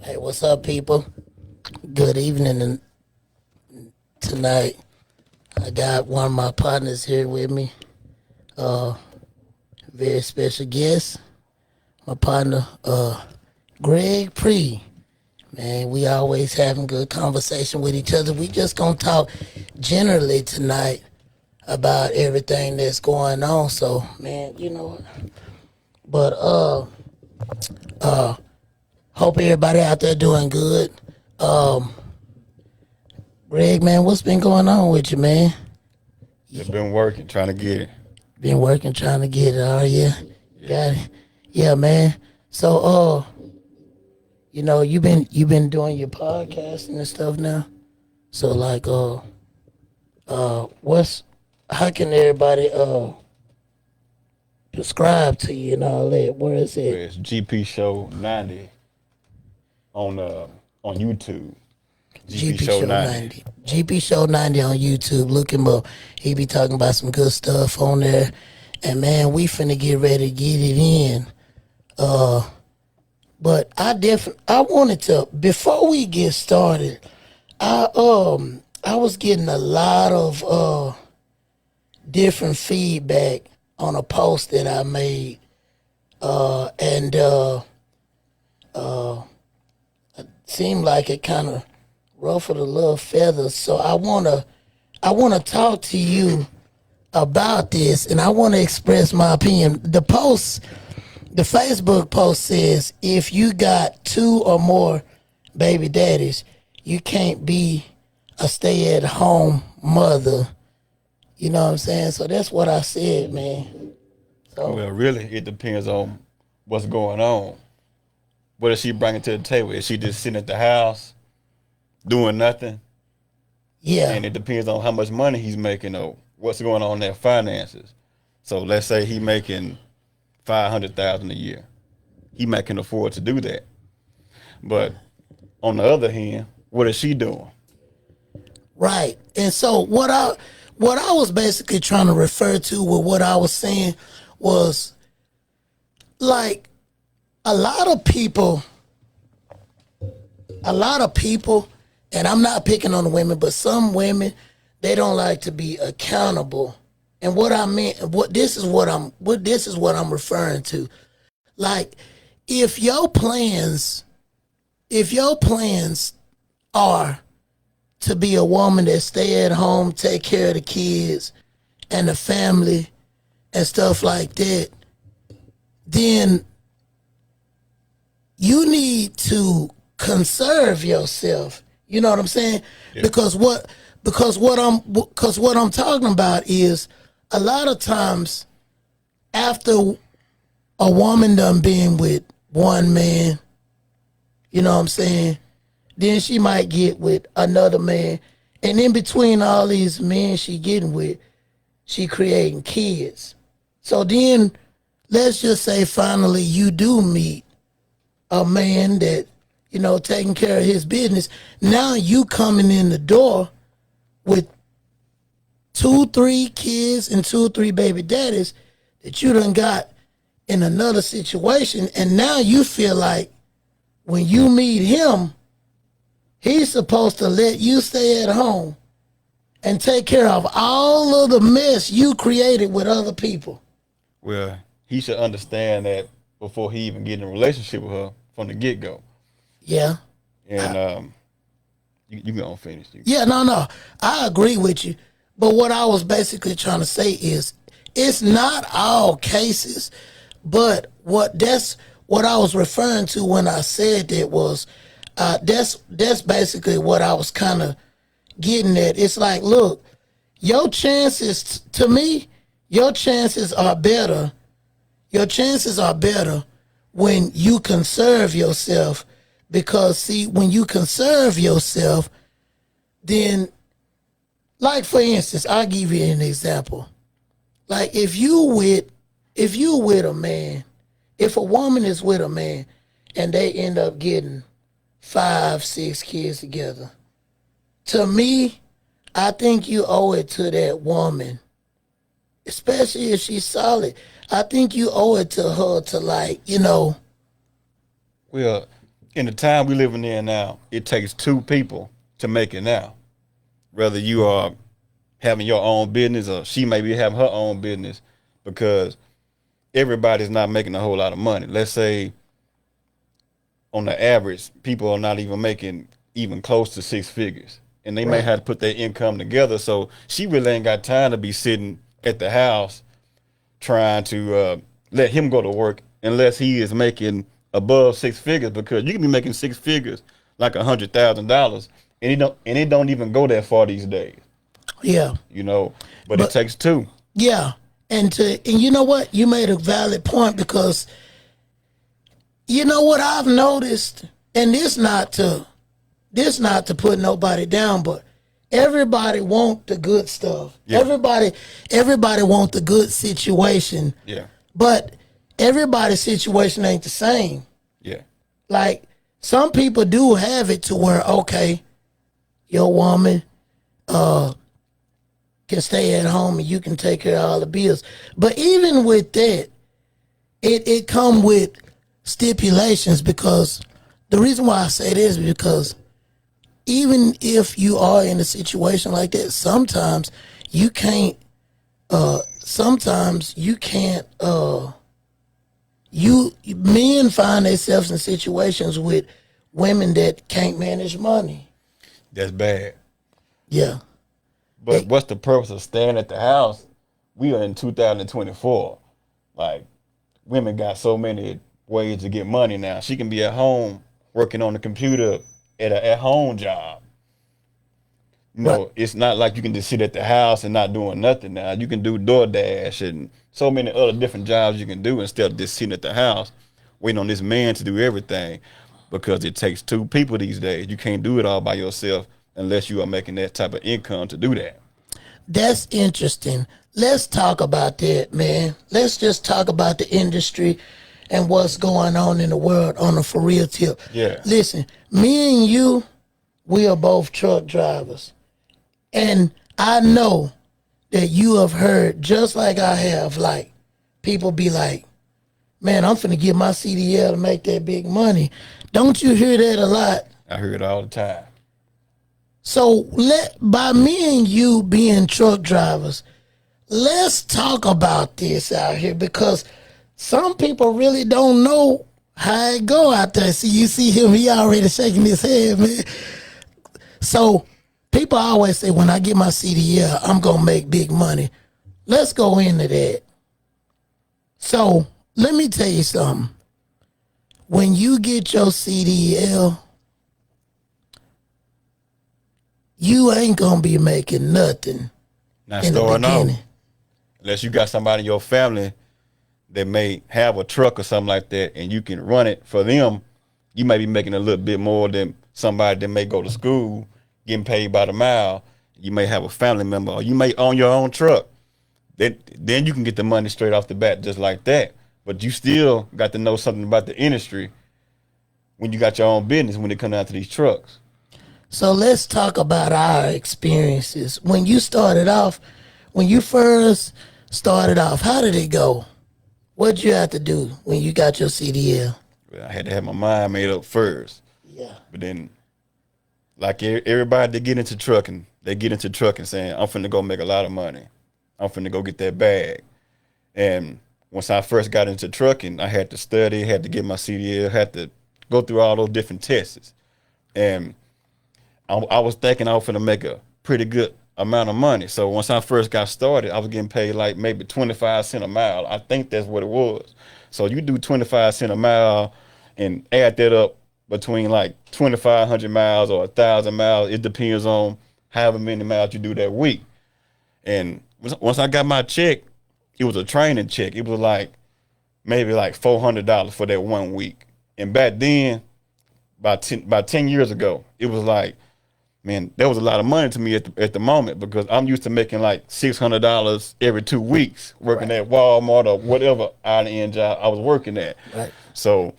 Hey, what's up, people? Good evening and tonight. I got one of my partners here with me. Uh, Very special guest. My partner, Greg Pre. Man, we always having good conversation with each other. We just gonna talk generally tonight about everything that's going on. So, man, you know what? But hope everybody out there doing good. Um, Greg, man, what's been going on with you, man? Just been working, trying to get it. Been working, trying to get it. Oh yeah, Yeah. got it. Yeah, man. So, you've been doing your podcasting and stuff now. So, like, what's how can everybody subscribe to you and all that? Where is Well, it? it's GP Show 90 on YouTube. GP GP Show Show 90. 90. GP Show 90 on YouTube. Look him up. He be talking about some good stuff on there. And man, we finna get ready to get it in. But I wanted to before we get started, I was getting a lot of different feedback on a post that I made. And seemed like it kind of ruffled a little feathers. So I wanna talk to you about this, and I want to express my opinion. The Facebook post says if you got two or more baby daddies, you can't be a stay-at-home mother. You know what I'm saying? So that's what I said, man. So Well, really, it depends on what's going on. What is she bringing to the table? Is she just sitting at the house doing nothing? yeah, And it depends on how much money he's making or what's going on in their finances. So let's say he making 500,000 a year. He might can afford to do that. But on the other hand, what is she doing? right. And so what I was basically trying to refer to with what I was saying was like a lot of people a lot of people, and I'm not picking on the women, but some women, they don't like to be accountable. And what I meant, what this is what I'm referring to. Like, if your plans, if your plans are to be a woman that stay at home, take care of the kids and the family and stuff like that, then you need to conserve yourself. You know what I'm saying? Yeah. Because what I'm talking about is a lot of times after a woman done been with one man, you know what I'm saying? Then she might get with another man. And in between all these men she getting with, she creating kids. So then let's just say finally you do meet a man that, taking care of his business. Now you coming in the door with two, three kids and two, three baby daddies that you done got in another situation. And now you feel like when you meet him, he's supposed to let you stay at home and take care of all of the mess you created with other people. Well, he should understand that before he even get in a relationship with her from the get go. Yeah. And you gonna finish. Yeah, no. I agree with you. But what I was basically trying to say is it's not all cases, but that's what I was referring to when I said that was that's basically what I was kind of getting at. It's like, look, your chances to me, your chances are better. Your chances are better when you conserve yourself because see, when you conserve yourself, then like for instance, I'll give you an example. Like if you with a man, if a woman is with a man and they end up getting 5, 6 kids together, to me, I think you owe it to that woman, especially if she's solid. I think you owe it to her to like, Well, in the time we living in now, it takes two people to make it now. Whether you are having your own business or she may be having her own business, because everybody's not making a whole lot of money. Let's say on the average, people are not even making even close to six figures. And they may Right. have to put their income together. So she really ain't got time to be sitting at the house trying to let him go to work unless he is making above six figures, because you can be making six figures like $100,000 and it don't even go that far these days, Yeah. you know. But it But takes two. yeah. And you know what? You made a valid point, because you know what I've noticed, and this not to put nobody down, but everybody want the good stuff. Yeah. Everybody want the good situation, Yeah. but everybody's situation ain't the same. Yeah. Like, some people do have it to where, okay, your woman can stay at home and you can take care of all the bills. But even with that, it come with stipulations, because the reason why I say this is because even if you are in a situation like that, sometimes you can't men find themselves in situations with women that can't manage money. That's bad. Yeah. But what's the purpose of staying at the house? We are in 2024. Like, women got so many ways to get money now. She can be at home working on the computer at a at-home job. You know, Right. it's not like you can just sit at the house and not doing nothing now. You can do DoorDash and so many other different jobs you can do instead of just sitting at the house waiting on this man to do everything, because it takes two people these days. You can't do it all by yourself unless you are making that type of income to do that. That's interesting. Let's talk about that, man. Let's just talk about the industry and what's going on in the world on a for real tip. Yeah. Listen, me and you, we are both truck drivers. And I know that you have heard, just like I have, like, people be like, man, I'm finna get my CDL to make that big money. Don't you hear that a lot? I hear it all the time. So by me and you being truck drivers, let's talk about this out here, because some people really don't know how it go out there. See, you see him, he already shaking his head, man. So people always say, when I get my CDL, I'm gonna make big money. Let's go into that. So let me tell you something. When you get your CDL, you ain't gonna be making nothing Not in the starting off. beginning. Unless you got somebody in your family that may have a truck or something like that and you can run it for them, you may be making a little bit more than somebody that may go to school, getting paid by the mile. You may have a family member, or you may own your own truck. Then you can get the money straight off the bat just like that. But you still got to know something about the industry when you got your own business when it comes down to these trucks. So let's talk about our experiences. When you first started off, how did it go? What'd you have to do when you got your CDL? Well, I had to have my mind made up first. Yeah. But then, like everybody that get into trucking, they get into trucking saying, I'm finna go make a lot of money. I'm finna go get that bag. And once I first got into trucking, I had to study, had to get my CDL, had to go through all those different tests. And I was thinking I was finna make a pretty good amount of money. So once I first got started, I was getting paid like maybe 25 cents a mile. I think that's what it was. So you do 25 cents a mile and add that up between like 2,500 miles or 1,000 miles. It depends on however many miles you do that week. And once I got my check, it was a training check. It was like maybe like $400 for that 1 week. And back then, about 10 years ago, it was like, man, that was a lot of money to me at the moment, because I'm used to making like $600 every 2 weeks working at Walmart or whatever out-of-end job I was working at. Right. So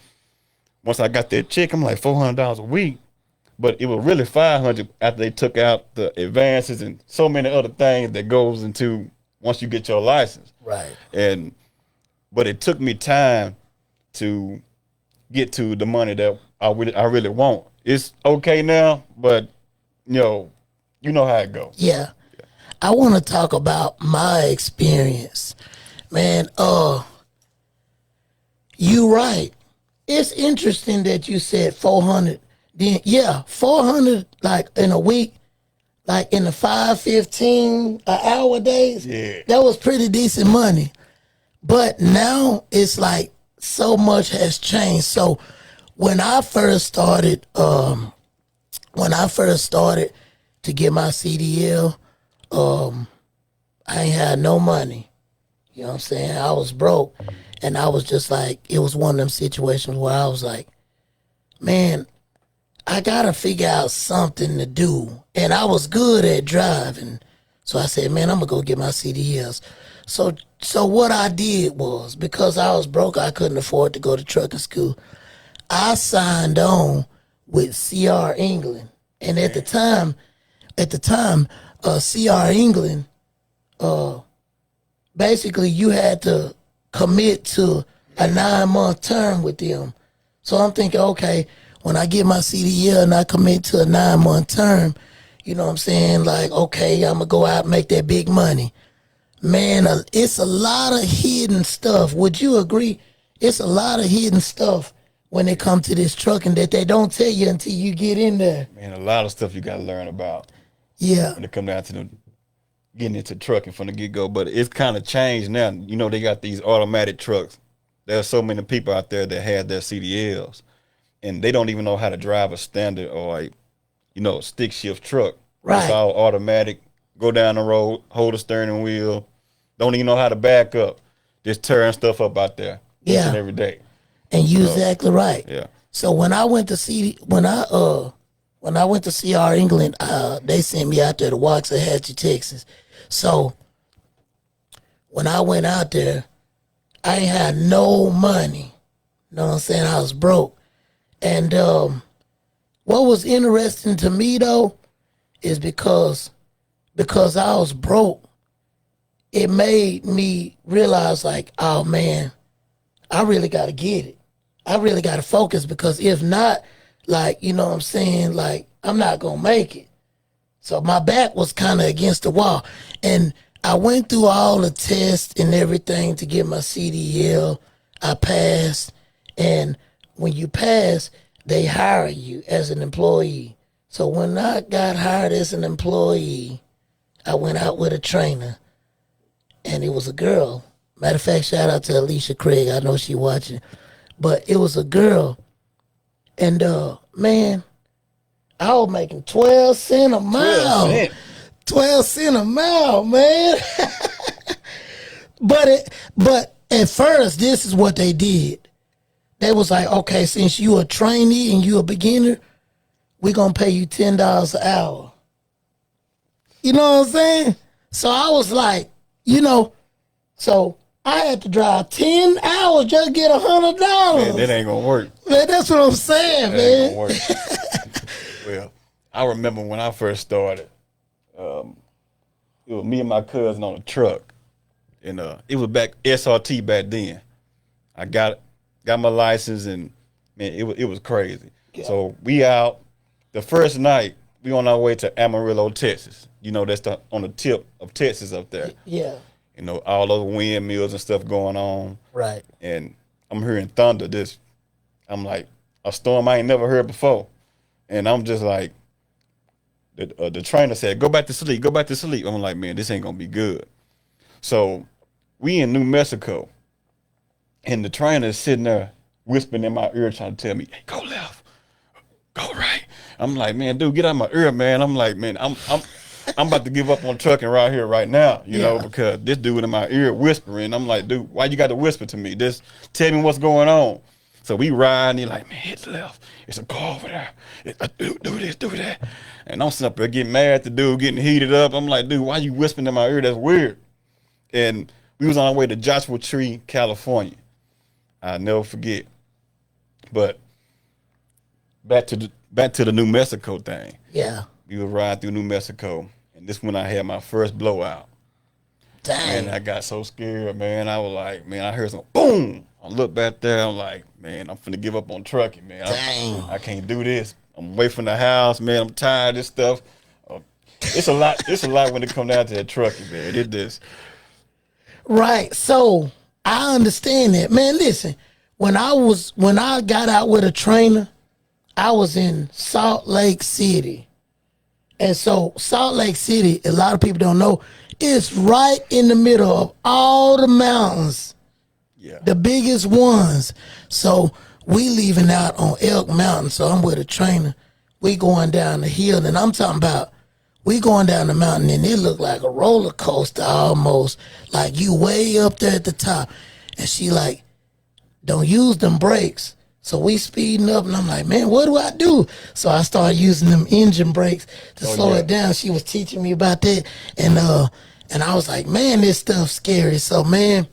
once I got that check, I'm like $400 a week, but it was really $500 after they took out the advances and so many other things that goes into once you get your license. Right. But it took me time to get to the money that I really want. It's okay now, but you know how it goes. Yeah. I want to talk about my experience. Man, you right. It's interesting that you said 400. Then yeah, 400 like in a week, like in the 515 an hour days. Yeah. That was pretty decent money. But now it's like so much has changed. So when I first started, to get my CDL, I ain't had no money. You know what I'm saying? I was broke. And I was just like, it was one of them situations where I was like, man, I gotta figure out something to do. And I was good at driving. So I said, man, I'm gonna go get my CDLs. So what I did was, because I was broke, I couldn't afford to go to trucking school. I signed on with CR England. And at the time, CR England, basically you had to commit to a 9-month term with them. So I'm thinking, okay, when I get my CDL and I commit to a 9-month term, you know what I'm saying? Like, okay, I'm going to go out and make that big money. Man, it's a lot of hidden stuff. Would you agree? It's a lot of hidden stuff when it comes to this trucking that they don't tell you until you get in there. Man, a lot of stuff you got to learn about Yeah, when it come down to getting into trucking from the get-go. But it's kind of changed now. You know, they got these automatic trucks. There are so many people out there that have their CDLs, and they don't even know how to drive a standard or stick shift truck. Right. It's all automatic. Go down the road, hold the steering wheel. Don't even know how to back up. Just tearing stuff up out there each Yeah. and every day. and you exactly right. Yeah. So when I went to CR England, they sent me out there to Waxahachie, Texas. So when I went out there, I ain't had no money. You know what I'm saying? I was broke. And what was interesting to me though is because I was broke, it made me realize like, oh man, I really gotta get it. I really gotta focus, because if not, like, you know what I'm saying, like, I'm not gonna make it. So my back was kind of against the wall. And I went through all the tests and everything to get my CDL. I passed. And when you pass, they hire you as an employee. So when I got hired as an employee, I went out with a trainer, and it was a girl. Matter of fact, shout out to Alicia Craig. I know she watching. But it was a girl. And man, I was making 12 cents a mile. 12 cents. 12 cents a mile, man. But at first, this is what they did. They was like, okay, since you a trainee and you a beginner, we're going to pay you $10 an hour. You know what I'm saying? So I was like, so I had to drive 10 hours just to get $100. Man, that ain't going to work. Man, that's what I'm saying, That man. ain't going to work. Well, I remember when I first started, it was me and my cousin on a truck. And it was SRT back then. I got my license, and man, it was crazy. Yeah. So we out the first night. We on our way to Amarillo, Texas. That's on the tip of Texas up there. Yeah, All those windmills and stuff going on. right. And I'm hearing thunder. I'm like, a storm I ain't never heard before. And I'm just like, the trainer said, go back to sleep, go back to sleep. I'm like, man, this ain't gonna be good. So we in New Mexico, and the trainer is sitting there whispering in my ear trying to tell me, hey, go left, go right. I'm like, man, dude, get out of my ear, man. I'm like, man, I'm about to give up on trucking right here, right now, because this dude in my ear whispering. I'm like, dude, why you got to whisper to me? Just tell me what's going on. So we ride, and he's like, man, hit left. It's a car over there. Do this, do that. And I'm sitting up there getting mad at the dude, getting heated up. I'm like, dude, why you whispering in my ear? That's weird. And we was on our way to Joshua Tree, California. I'll never forget. But back to the New Mexico thing. Yeah. We were riding through New Mexico, and this when I had my first blowout. Dang. Man, I got so scared, man. I was like, man, I heard some boom. I I look back there. I'm like, man, I'm finna give up on trucking, man. Dang. I can't do this. I'm away from the house, man. I'm tired of this stuff. It's a lot. It's a lot when it comes down to that trucking, man. It just Right. So I understand that. Man, listen, when I got out with a trainer, I was in Salt Lake City. And so Salt Lake City, a lot of people don't know, it's right in the middle of all the mountains, yeah. the biggest ones. So we leaving out on Elk Mountain. So I'm with a trainer. We going down the hill, and I'm talking about we going down the mountain, and it looked like a roller coaster almost. Like you way up there at the top. And she like, don't use them brakes. So we speeding up, and I'm like, man, what do I do? So I started using them engine brakes to slow it down. She was teaching me about that, and I was like, man, this stuff's scary. So man,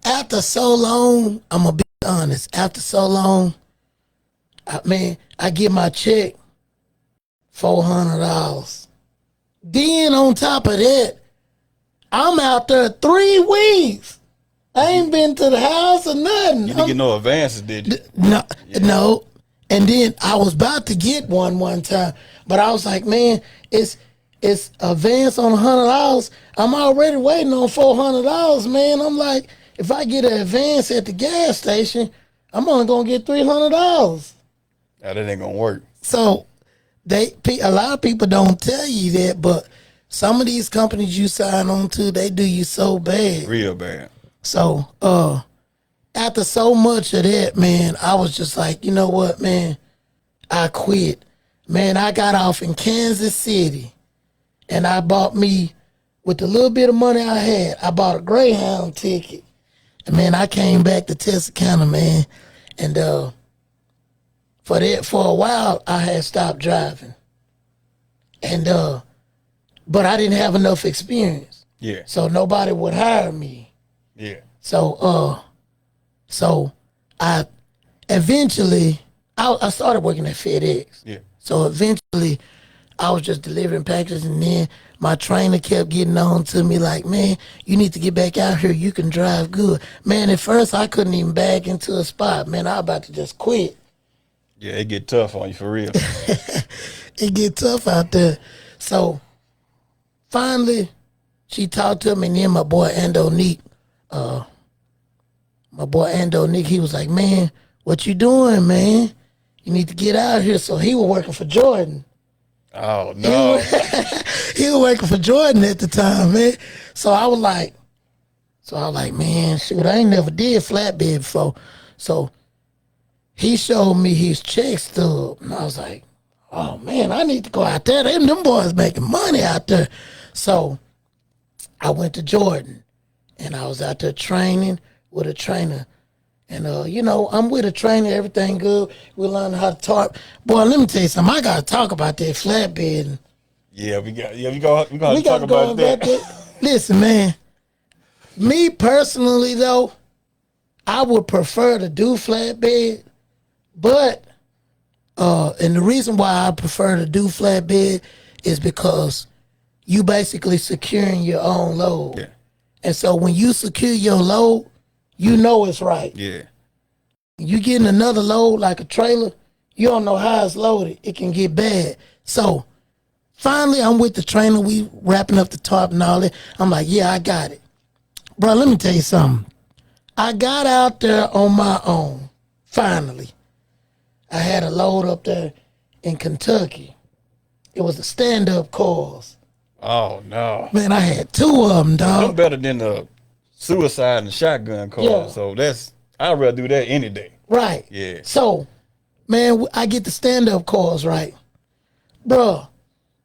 after so long, I'm gonna be honest. After so long, I get my check, $400. Then on top of that, I'm out there 3 weeks. I ain't been to the house or nothing. You didn't get no advances, did you? No. And then I was about to get one time, but I was like, man, it's advance on $100. I'm already waiting on $400, man. I'm like, if I get an advance at the gas station, I'm only gonna get $300. Now that ain't gonna work. So a lot of people don't tell you that, but some of these companies you sign on to, they do you so bad. Real bad. So, after so much of that, man, I was just like, you know what, man, I quit. Man, I got off in Kansas City, and I bought me, with the little bit of money I had, I bought a Greyhound ticket. And man, I came back to Texarkana, man, and for a while, I had stopped driving. And, but I didn't have enough experience. Yeah. So nobody would hire me. Yeah. So I eventually I started working at FedEx. Yeah. So eventually I was just delivering packages, and then my trainer kept getting on to me like, man, you need to get back out here. You can drive good. Man, at first I couldn't even back into a spot. Man, I was about to just quit. Yeah, it get tough on you for real. It get tough out there. So finally she talked to me, and then my boy Ando Neek, he was like, man, what you doing, man? You need to get out here. So he was working for Jordan. Oh, no. He was working for Jordan at the time, man. So I was like, man, shoot, I ain't never did flatbed before. So he showed me his check stub, and I was like, oh, man, I need to go out there. Them boys making money out there. So I went to Jordan, and I was out there training with a trainer. And, I'm with a trainer, everything good. We learned how to talk. Boy, let me tell you something. I got to talk about that flatbed. Yeah, we gotta talk about that. Listen, man, me personally, though, I would prefer to do flatbed, but, and the reason why I prefer to do flatbed is because you basically securing your own load. Yeah. And so when you secure your load, you know it's right. Yeah. You getting another load like a trailer, you don't know how it's loaded. It can get bad. So finally, I'm with the trainer. We wrapping up the tarp and all that. I'm like, yeah, I got it. Bro, let me tell you something. I got out there on my own, finally. I had a load up there in Kentucky. It was the stand-up coils. Oh, no. Man, I had 2 of them, I'm dog. better than the suicide and shotgun call. Yeah. So I'd rather do that any day. Right. Yeah. So, man, I get the stand-up coils, right? Bruh,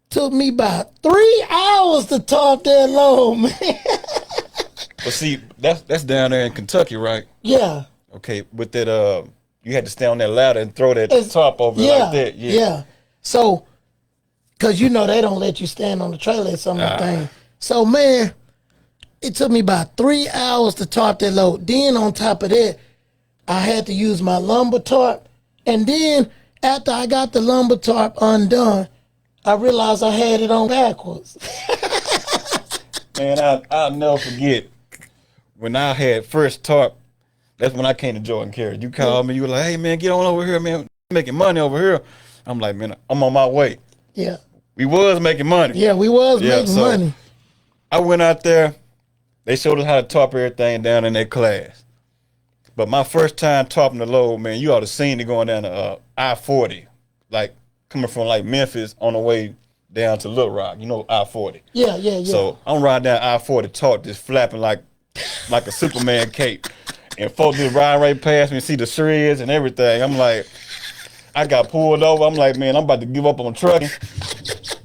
took me about 3 hours to tarp that load, man. But see, that's down there in Kentucky, right? Yeah. Okay, with that, you had to stand on that ladder and throw that top over it like that. Yeah. So, because they don't let you stand on the trailer or something like that. So, man, it took me about 3 hours to tarp that load. Then on top of that, I had to use my lumber tarp. And then after I got the lumber tarp undone, I realized I had it on backwards. Man, I'll never forget when I had first talked, that's when I came to Jordan Carry. You called me, you were like, hey man, get on over here, man. Making money over here. I'm like, man, I'm on my way. Yeah. We was making money. Yeah, we was making money. I went out there. They showed us how to top everything down in their class. But my first time topping the load, man, you ought to seen it going down to I-40, like coming from like Memphis on the way down to Little Rock. You know I-40. Yeah. So I'm riding down I-40, talk just flapping like a Superman cape, and folks just riding right past me and see the shreds and everything. I'm like, I got pulled over. I'm like, man, I'm about to give up on trucking.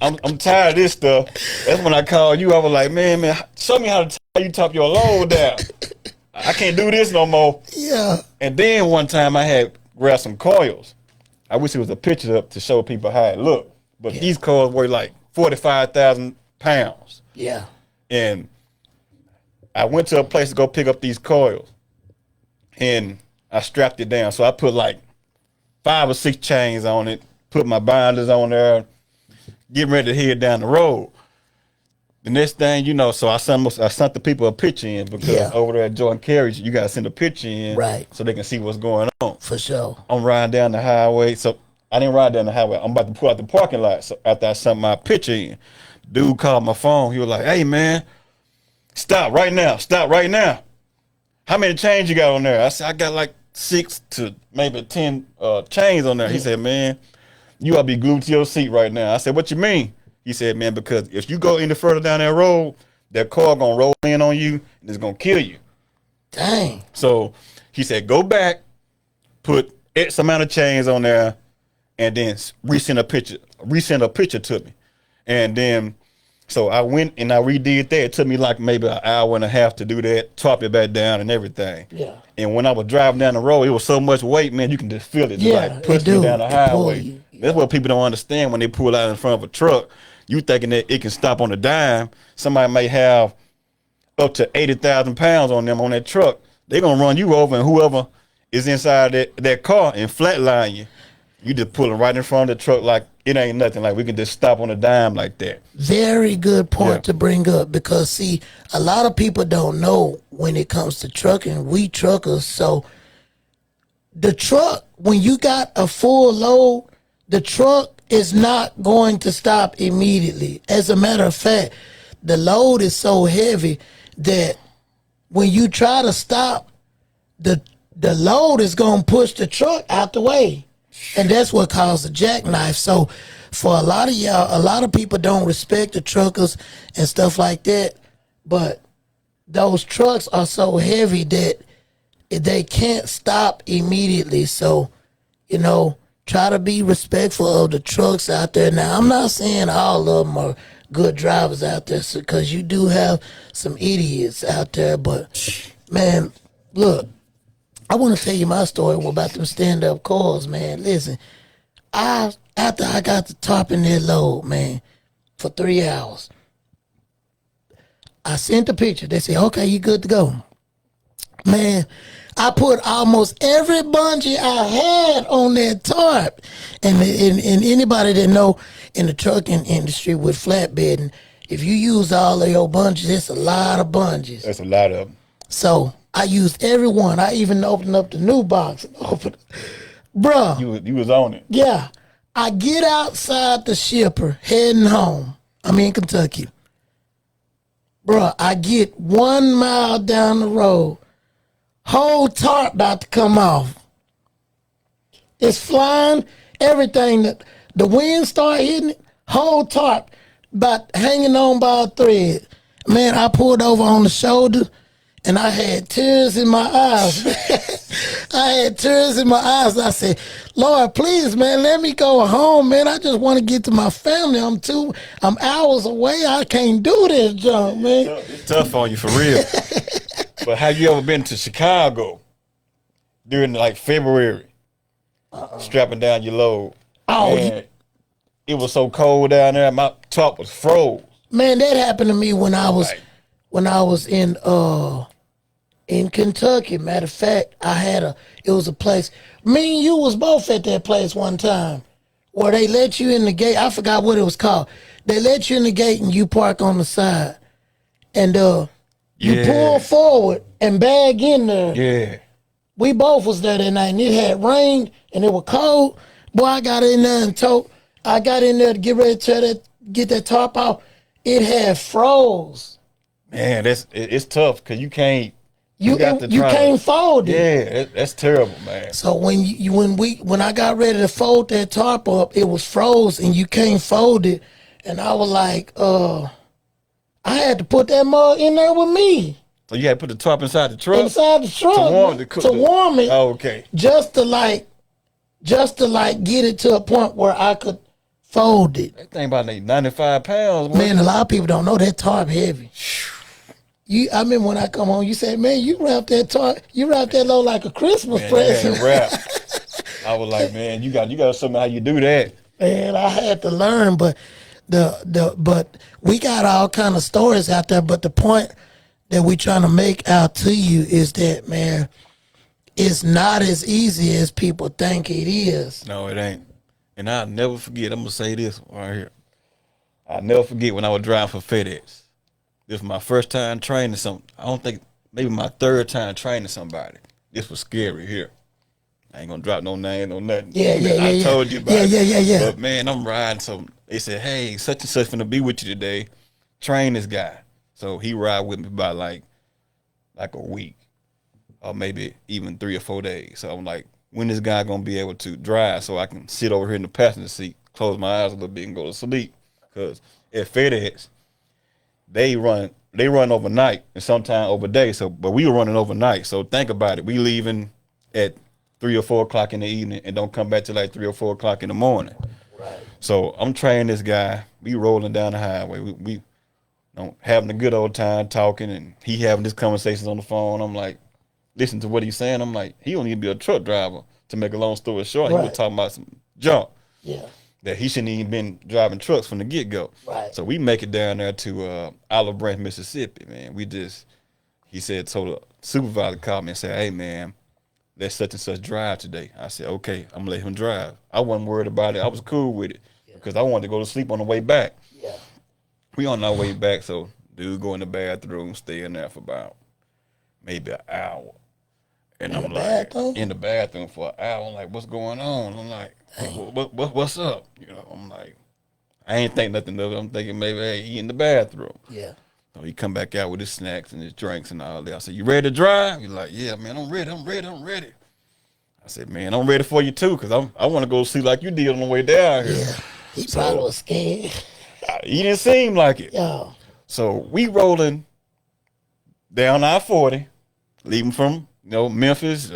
I'm tired of this stuff. That's when I called you. I was like, man, show me how you top your load down. I can't do this no more. Yeah. And then one time I had grabbed some coils. I wish it was a picture up to show people how it looked. But these coils were like 45,000 pounds. Yeah. And I went to a place to go pick up these coils. And I strapped it down. So I put like 5 or 6 chains on it, put my binders on there, getting ready to head down the road. The next thing you know, so I sent the people a picture in because over there at Jordan Carriage, you gotta send a picture in so they can see what's going on. For sure. I'm riding down the highway, so I didn't ride down the highway. I'm about to pull out the parking lot. So after I sent my picture in, dude called my phone. He was like, "Hey man, stop right now! Stop right now! How many chains you got on there?" I said, "I got like 6 to maybe 10 chains on there." He said, "Man, you ought to be glued to your seat right now." I said, "What you mean?" He said, "Man, because if you go any further down that road, that car gonna roll in on you and it's gonna kill you." Dang. So he said, "Go back, put X amount of chains on there, and then resend a picture to me." And then, so I went and I redid that. It took me like maybe an hour and a half to do that, top it back down and everything. Yeah. And when I was driving down the road, it was so much weight, man, you can just feel it. Yeah, Like push me down the highway. That's what people don't understand when they pull out in front of a truck. You thinking that it can stop on a dime. Somebody may have up to 80,000 pounds on them on that truck. They're going to run you over, and whoever is inside that car and flatline you. You just pulling right in front of the truck like it ain't nothing. Like we can just stop on a dime like that. Very good point to bring up because, see, a lot of people don't know when it comes to trucking. We truckers, so the truck, when you got a full load, the truck is not going to stop immediately. As a matter of fact, the load is so heavy that when you try to stop, the load is going to push the truck out the way. And that's what caused a jackknife. So for a lot of y'all, a lot of people don't respect the truckers and stuff like that. But those trucks are so heavy that they can't stop immediately. So, you know, try to be respectful of the trucks out there. Now, I'm not saying all of them are good drivers out there because you do have some idiots out there. But, man, look, I want to tell you my story about them stand-up calls, man. Listen, after I got the top in that load, man, for 3 hours, I sent the picture. They said, "Okay, you good to go." Man, I put almost every bungee I had on that tarp. And anybody that know in the trucking industry with flatbedding, if you use all of your bungees, it's a lot of bungees. That's a lot of them. So I used every one. I even opened up the new box. Bruh. You was on it. Yeah. I get outside the shipper heading home. I'm in Kentucky. Bruh, I get 1 mile down the road. Whole tarp about to come off. It's flying. Everything. That the wind start hitting it. Whole tarp about hanging on by a thread. Man, I pulled over on the shoulder and I had tears in my eyes. I had tears in my eyes. I said, "Lord, please, man, let me go home, man. I just want to get to my family. I'm hours away. I can't do this jump, man." It's tough on you for real. But have you ever been to Chicago during like February, strapping down your load? Oh, man, it was so cold down there. My top was froze. Man, that happened to me when I was in Kentucky. Matter of fact, it was a place. Me and you was both at that place one time where they let you in the gate. I forgot what it was called. They let you in the gate and you park on the side. And You pull forward and bag in there. Yeah. We both was there that night, and it had rained and it was cold. Boy, I got in there and I got in there to get ready to get that top off. It had froze. Man, it's tough because you can't. You can't fold it. Yeah, that's terrible, man. So when I got ready to fold that tarp up, it was froze and you can't fold it. And I was like, I had to put that mug in there with me. So you had to put the tarp inside the truck? Inside the truck. To warm it. Oh, okay. Just to get it to a point where I could fold it. That thing about 95 pounds. Man, a lot of people don't know that tarp heavy. I remember when I come home, you said, man, you wrapped that low like a Christmas present. Wrap. I was like, man, you got to show me how you do that. Man, I had to learn, but but we got all kind of stories out there. But the point that we trying to make out to you is that, man, it's not as easy as people think it is. No, it ain't. And I'll never forget. I'm gonna say this right here. I'll never forget when I was driving for FedEx. This was my first time training maybe my third time training somebody. This was scary here. I ain't gonna drop no name, no nothing. I told you about it. Yeah. But man, I'm riding. So they said, hey, such and such finna be with you today. Train this guy. So he ride with me about like a week, or maybe even 3 or 4 days. So I'm like, when this guy gonna be able to drive so I can sit over here in the passenger seat, close my eyes a little bit and go to sleep? Because at FedEx, they run overnight and sometimes over day. So, but we were running overnight. So think about it. We leaving at 3 or 4 o'clock in the evening and don't come back till like 3 or 4 o'clock in the morning. Right. So I'm training this guy. We rolling down the highway. We having a good old time talking, and he having these conversations on the phone. I'm like, listen to what he's saying. I'm like, he don't need to be a truck driver. To make a long story short, He was talking about some junk. Yeah. That he shouldn't even been driving trucks from the get-go. Right. So we make it down there to Olive Branch, Mississippi, man. So the supervisor called me and said, hey, man, let's such and such drive today. I said, okay, I'm going to let him drive. I wasn't worried about it. I was cool with it because I wanted to go to sleep on the way back. Yeah. We on our way back, so dude go in the bathroom, stay in there for about maybe an hour. And I'm like, in the bathroom for an hour. I'm like, what's going on? I'm like, what's up? You know, I'm like, I ain't think nothing of it. I'm thinking maybe, hey, he in the bathroom. Yeah. So he come back out with his snacks and his drinks and all that. I said, you ready to drive? He's like, yeah, man, I'm ready. I said, man, I'm ready for you too, because I want to go see like you did on the way down here. Yeah. He probably was scared. He didn't seem like it. Yeah. So we rolling down I-40, leaving from Memphis,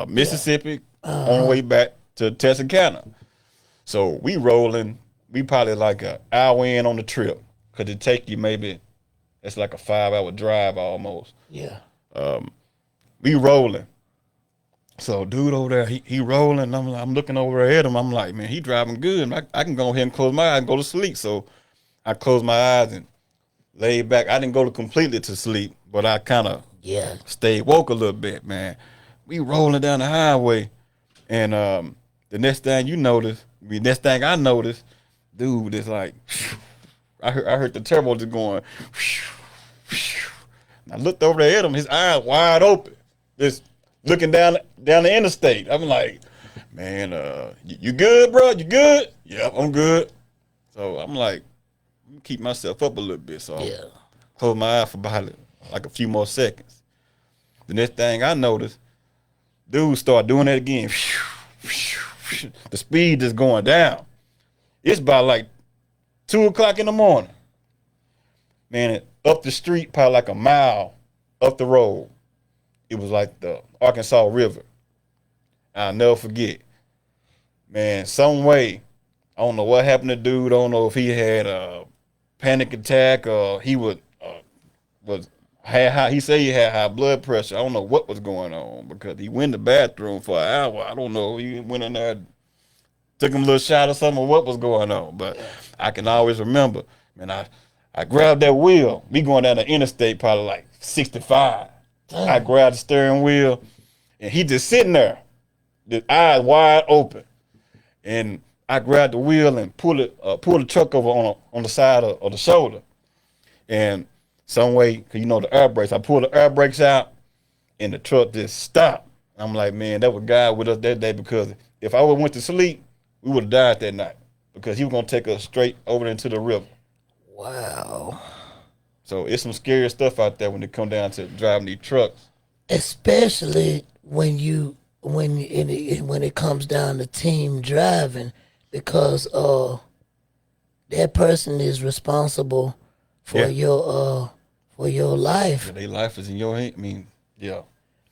Mississippi, on the way back to Texarkana. So we rolling. We probably like an hour in on the trip, because it take you maybe, it's like a 5-hour drive almost. Yeah. We rolling. So dude over there, he rolling. I'm looking over at him. I'm like, man, he driving good. I can go ahead and close my eyes and go to sleep. So I closed my eyes and laid back. I didn't go completely to sleep, but I kind of stayed woke a little bit, man. We rolling down the highway, and the next thing I noticed, dude is like, I heard the turbo just going. I looked over at him, his eyes wide open, just looking down the interstate. I'm like, man, you good, bro? You good? Yep, I'm good. So I'm like, keep myself up a little bit. So I close my eyes for about like a few more seconds. The next thing I noticed, dude start doing that again. The speed is going down. It's about like 2 o'clock in the morning. Man, up the street, probably like a mile up the road, it was like the Arkansas River. I'll never forget. Man, some way, I don't know what happened to dude. I don't know if he had a panic attack or he he said he had high blood pressure. I don't know what was going on, because he went in the bathroom for an hour. I don't know. He went in there, took him a little shot or something, or what was going on. But I can always remember, man, I grabbed that wheel. We going down the interstate, probably like 65. I grabbed the steering wheel, and he just sitting there, his eyes wide open. And I grabbed the wheel and pulled the truck over on the side of the shoulder. And some way, cause you know the air brakes. I pulled the air brakes out, and the truck just stopped. I'm like, man, that was God with us that day, because if I would went to sleep, we would have died that night, because he was gonna take us straight over into the river. Wow. So it's some scary stuff out there when it come down to driving these trucks. Especially when it comes down to team driving, because that person is responsible for your life. Their life is in your hand. I mean, yeah.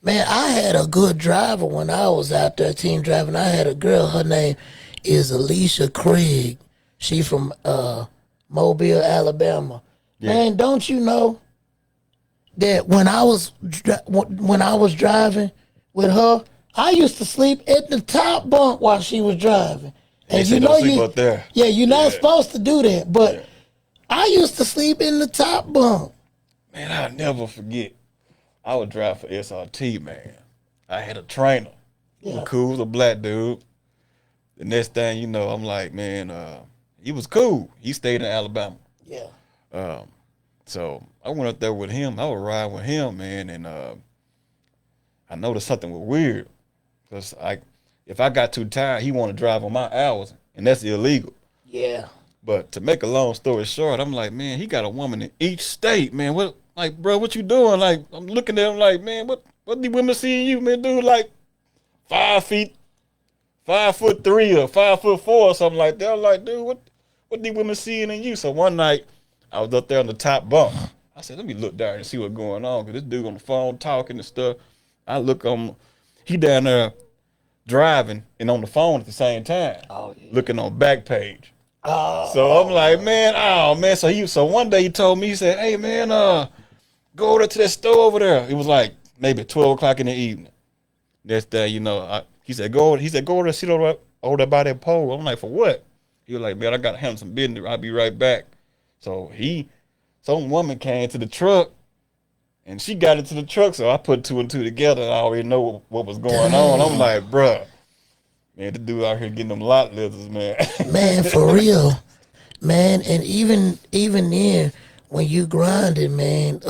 Man, I had a good driver when I was out there team driving. I had a girl, her name is Alicia Craig. She from Mobile, Alabama. Yeah. Man, don't you know that when I was driving with her, I used to sleep at the top bunk while she was driving. They And say you don't know sleep up there. yeah, you're not Yeah. supposed to do that, but Yeah. I used to sleep in the top bunk. Man, I'll never forget. I would drive for SRT, man. I had a trainer. He Yeah. was cool, was a black dude. The next thing you know, I'm like, man, he was cool. He stayed in Alabama. Yeah. So I went up there with him. I would ride with him, man, and I noticed something was weird. Because if I got too tired, he wanted to drive on my hours, and that's illegal. Yeah. But to make a long story short, I'm like, man, he got a woman in each state, man. What, like, bro, what you doing? Like, I'm looking at him like, man, what the women seeing you, man, dude, like 5'3" or 5'4" or something like that. I'm like, dude, what the women seeing in you? So one night, I was up there on the top bunk. I said, let me look down and see what's going on, because this dude on the phone talking and stuff. I look on, he down there driving and on the phone at the same time, looking on Backpage. So I'm like, man, oh man. So one day he told me, he said, hey man, go over to that store over there. It was like maybe 12 o'clock in the evening. Next day, you know, he said, go over there, sit over there by that pole. I'm like, for what? He was like, man, I gotta handle some business. I'll be right back. So some woman came to the truck, and she got into the truck. So I put two and two together, and I already know what was going on. I'm like, bruh, man, the dude out here getting them lot lizards, man. Man, for real. Man, and even then, when you grinding, man,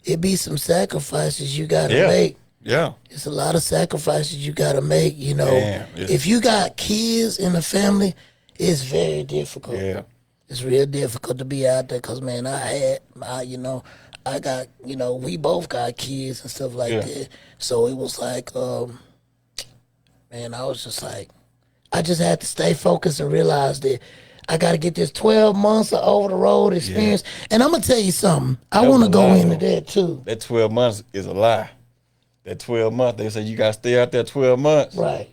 it be some sacrifices you gotta make. Yeah. It's a lot of sacrifices you gotta make, you know. Man, if you got kids in the family, it's very difficult. Yeah. It's real difficult to be out there, because, man, I got, we both got kids and stuff like that. So it was like, man, I was just like, I just had to stay focused and realize that I got to get this 12 months of over the road experience. And I'm going to tell you something. I want to go into that too. That 12 months is a lie. That 12 months, they say you got to stay out there 12 months. Right.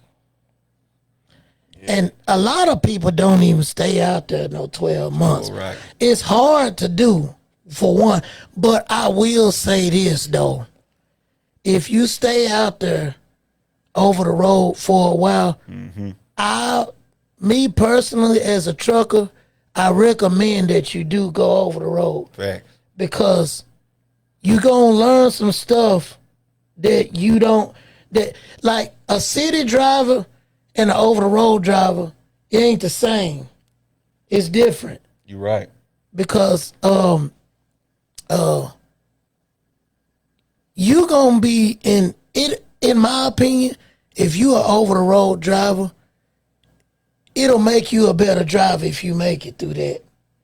And a lot of people don't even stay out there no 12 months. Oh, right. It's hard to do, for one. But I will say this, though. If you stay out there over the road for a while, me personally, as a trucker, I recommend that you do go over the road. Facts. Because you going to learn some stuff that you don't, like a city driver and an over-the-road driver, it ain't the same. It's different. You're right. Because you gonna be in it. In my opinion, if you are over-the-road driver, it'll make you a better driver if you make it through that.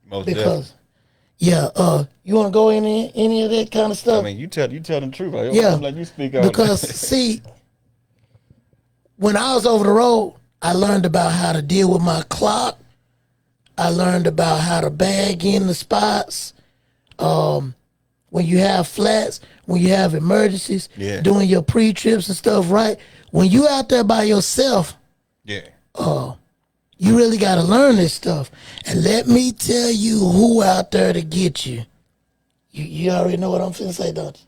Most Because, you want to go in any of that kind of stuff? I mean, you tell the truth. Like, Yeah, I'm like, you speak out. because see, when I was over the road, I learned about how to deal with my clock. I learned about how to bag in the spots. When you have flats, when you have emergencies, doing your pre-trips and stuff, right? When you out there by yourself, yeah. you really got to learn this stuff. And let me tell you who out there to get you. You already know what I'm finna say, don't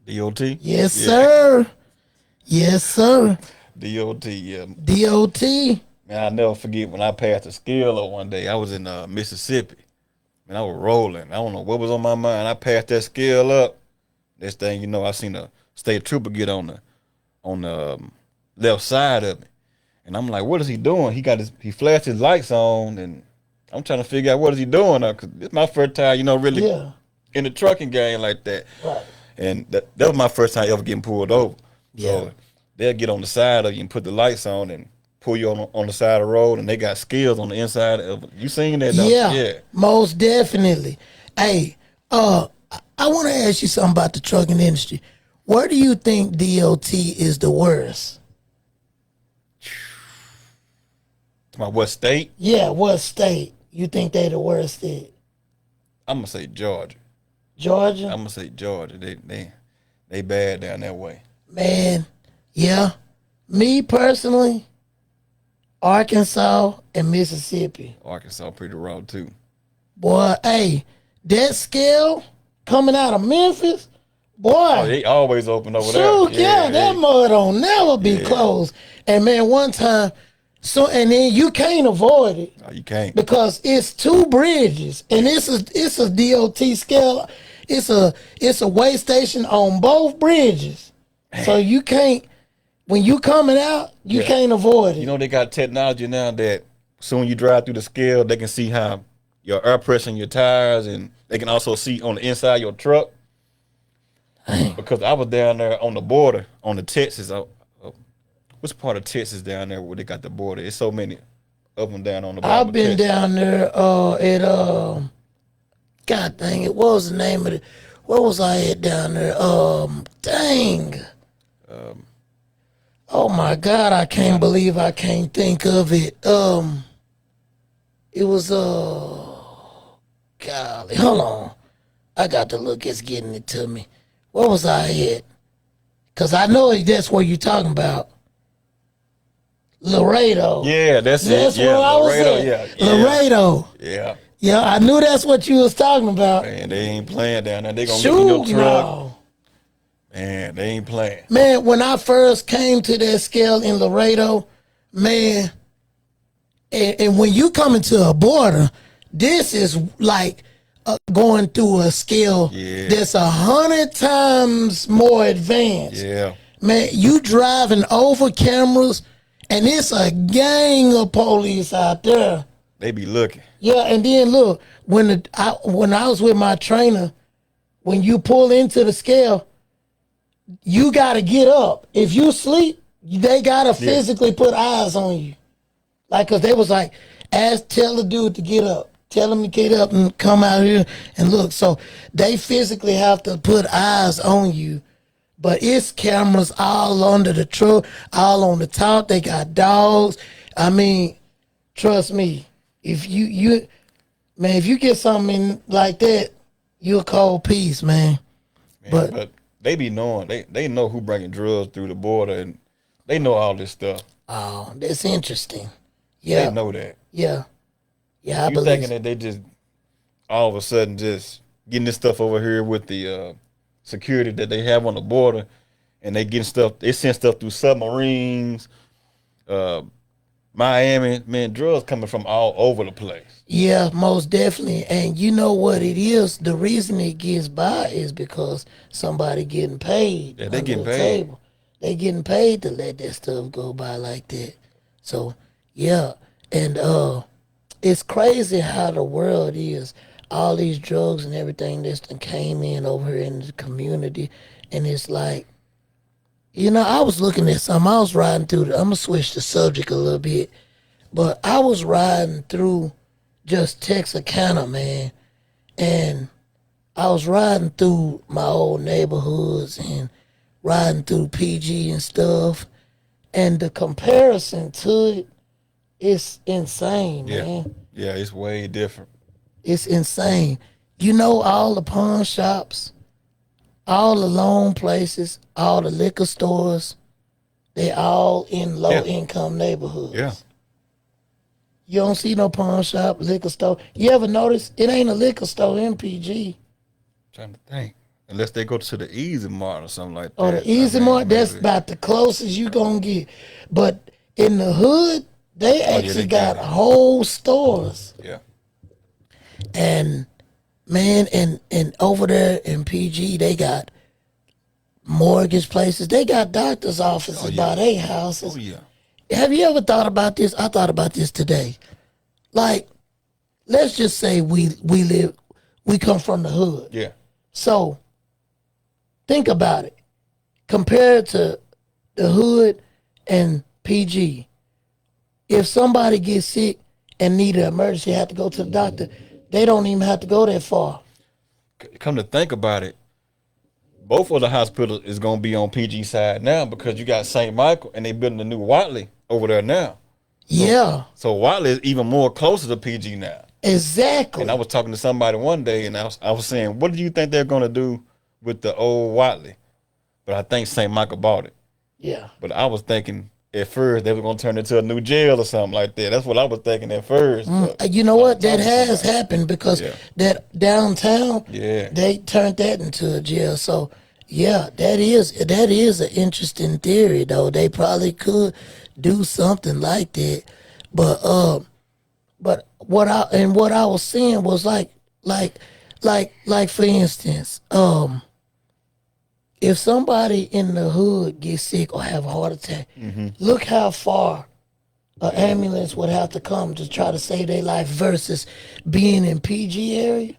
you? DOT? Yes, sir. Yes, sir. DOT, yeah. DOT. Man, I'll never forget when I passed the scale one day. I was in Mississippi. Man, I was rolling. I don't know what was on my mind. I passed that scale up. Next thing you know, I seen a state trooper get on the left side of me. And I'm like, what is he doing? He flashed his lights on, and I'm trying to figure out what is he doing now, because it's my first time, really Yeah. in the trucking game like that. Right. And that was my first time ever getting pulled over. Yeah. So they'll get on the side of you and put the lights on and pull you on the side of the road, and they got skills on the inside of it. You seen that, don't you? Yeah, most definitely. Hey, I want to ask you something about the trucking industry. Where do you think DOT is the worst? My what state? Yeah, what state you think they the worst at? I'm gonna say Georgia. Georgia? I'm gonna say Georgia. They bad down that way. Man, yeah. Me personally, Arkansas and Mississippi. Arkansas pretty raw too. Boy, hey, that scale coming out of Memphis, boy. Oh, they always open over Shoot, there. yeah, that mud don't never be Yeah. closed. And man, one time, and then you can't avoid it Oh, you can't. because it's two bridges, and it's a DOT scale. It's a way station on both bridges, so you can't. When you coming out, you Yeah. can't avoid it. You know they got technology now that soon you drive through the scale, they can see how your air pressure in your tires, and they can also see on the inside of your truck. Because I was down there on the border, on the Texas. What's part of Texas down there where they got the border? It's so many up and down on the border. I've been down there at God dang it, what was the name of it? Where was I at down there? Dang. Oh my God, I can't believe I can't think of it. It was golly, hold on. I got to look, it's getting it to me. Where was I at? Cause I know that's what you're talking about. Laredo. Yeah, that's That's it. Yeah, where I was Laredo, at. yeah. Laredo. Yeah. Yeah, I knew that's what you was talking about. Man, they ain't playing down there. They gonna get in your Shoot, truck. no. Man, they ain't playing. Man, when I first came to that scale in Laredo, man, and when you come into a border, this is like going through a scale Yeah. that's 100 times more advanced. Yeah. Man, you driving over cameras, and it's a gang of police out there. They be looking. Yeah, and then look, when I was with my trainer, when you pull into the scale, you gotta get up. If you sleep, they gotta physically put eyes on you. Like, cause they was like, tell the dude to get up. Tell him to get up and come out here and look. So they physically have to put eyes on you. But it's cameras all under the truck, all on the top. They got dogs. I mean, trust me, if you get something like that, you're a cold piece, man. Man, but they be knowing. They know who bringing drugs through the border, and they know all this stuff. Oh, that's interesting. Yeah, They know that. yeah, I You believe. thinking that they just all of a sudden just getting this stuff over here with the security that they have on the border, and they getting stuff. They send stuff through submarines. Miami, man, drugs coming from all over the place. Yeah, most definitely. And you know what it is? The reason it gets by is because somebody getting paid. Yeah, they under getting the paid. table. They getting paid to let that stuff go by like that. So yeah, and it's crazy how the world is. All these drugs and everything that's done came in over here in the community, and it's like, I was looking at something. I was riding through. I'm gonna switch the subject a little bit, but I was riding through just Texarkana, man, and I was riding through my old neighborhoods and riding through PG and stuff, and the comparison to it is insane, Yeah, man. yeah, it's way different. It's insane. You know, all the pawn shops, all the loan places, all the liquor stores, they all in low income neighborhoods. Yeah, You don't see no pawn shop, liquor store. You ever notice it ain't a liquor store in PG? trying to think. Unless they go to the Easy Mart or something like that. Or the Easy Mart, that's maybe. about the closest you gonna get. But in the hood, they actually they got got it. whole stores. Yeah, And man, and over there in PG, they got mortgage places. They got doctor's offices by their houses. oh yeah. Have you ever thought about this? I thought about this today. Like, let's just say we come from the hood. Yeah. So think about it. Compared to the hood and PG, if somebody gets sick and need an emergency, have to go to the doctor, they don't even have to go that far. Come to think about it, both of the hospitals is gonna be on PG side now because you got St. Michael and they building a new Watley over there now. Yeah, So Watley is even more closer to PG now. exactly. And I was talking to somebody one day, and I was saying, what do you think they're gonna do with the old Watley? But I think St. Michael bought it. Yeah. But I was thinking at first they were gonna turn it into a new jail or something like that. That's what I was thinking at first. But You know what? That talking to has somebody. happened because Yeah. that downtown, Yeah. they turned that into a jail. So yeah, that is an interesting theory though. They probably could do something like that. But what I was seeing was like for instance, if somebody in the hood gets sick or have a heart attack, look how far an ambulance would have to come to try to save their life versus being in PG area.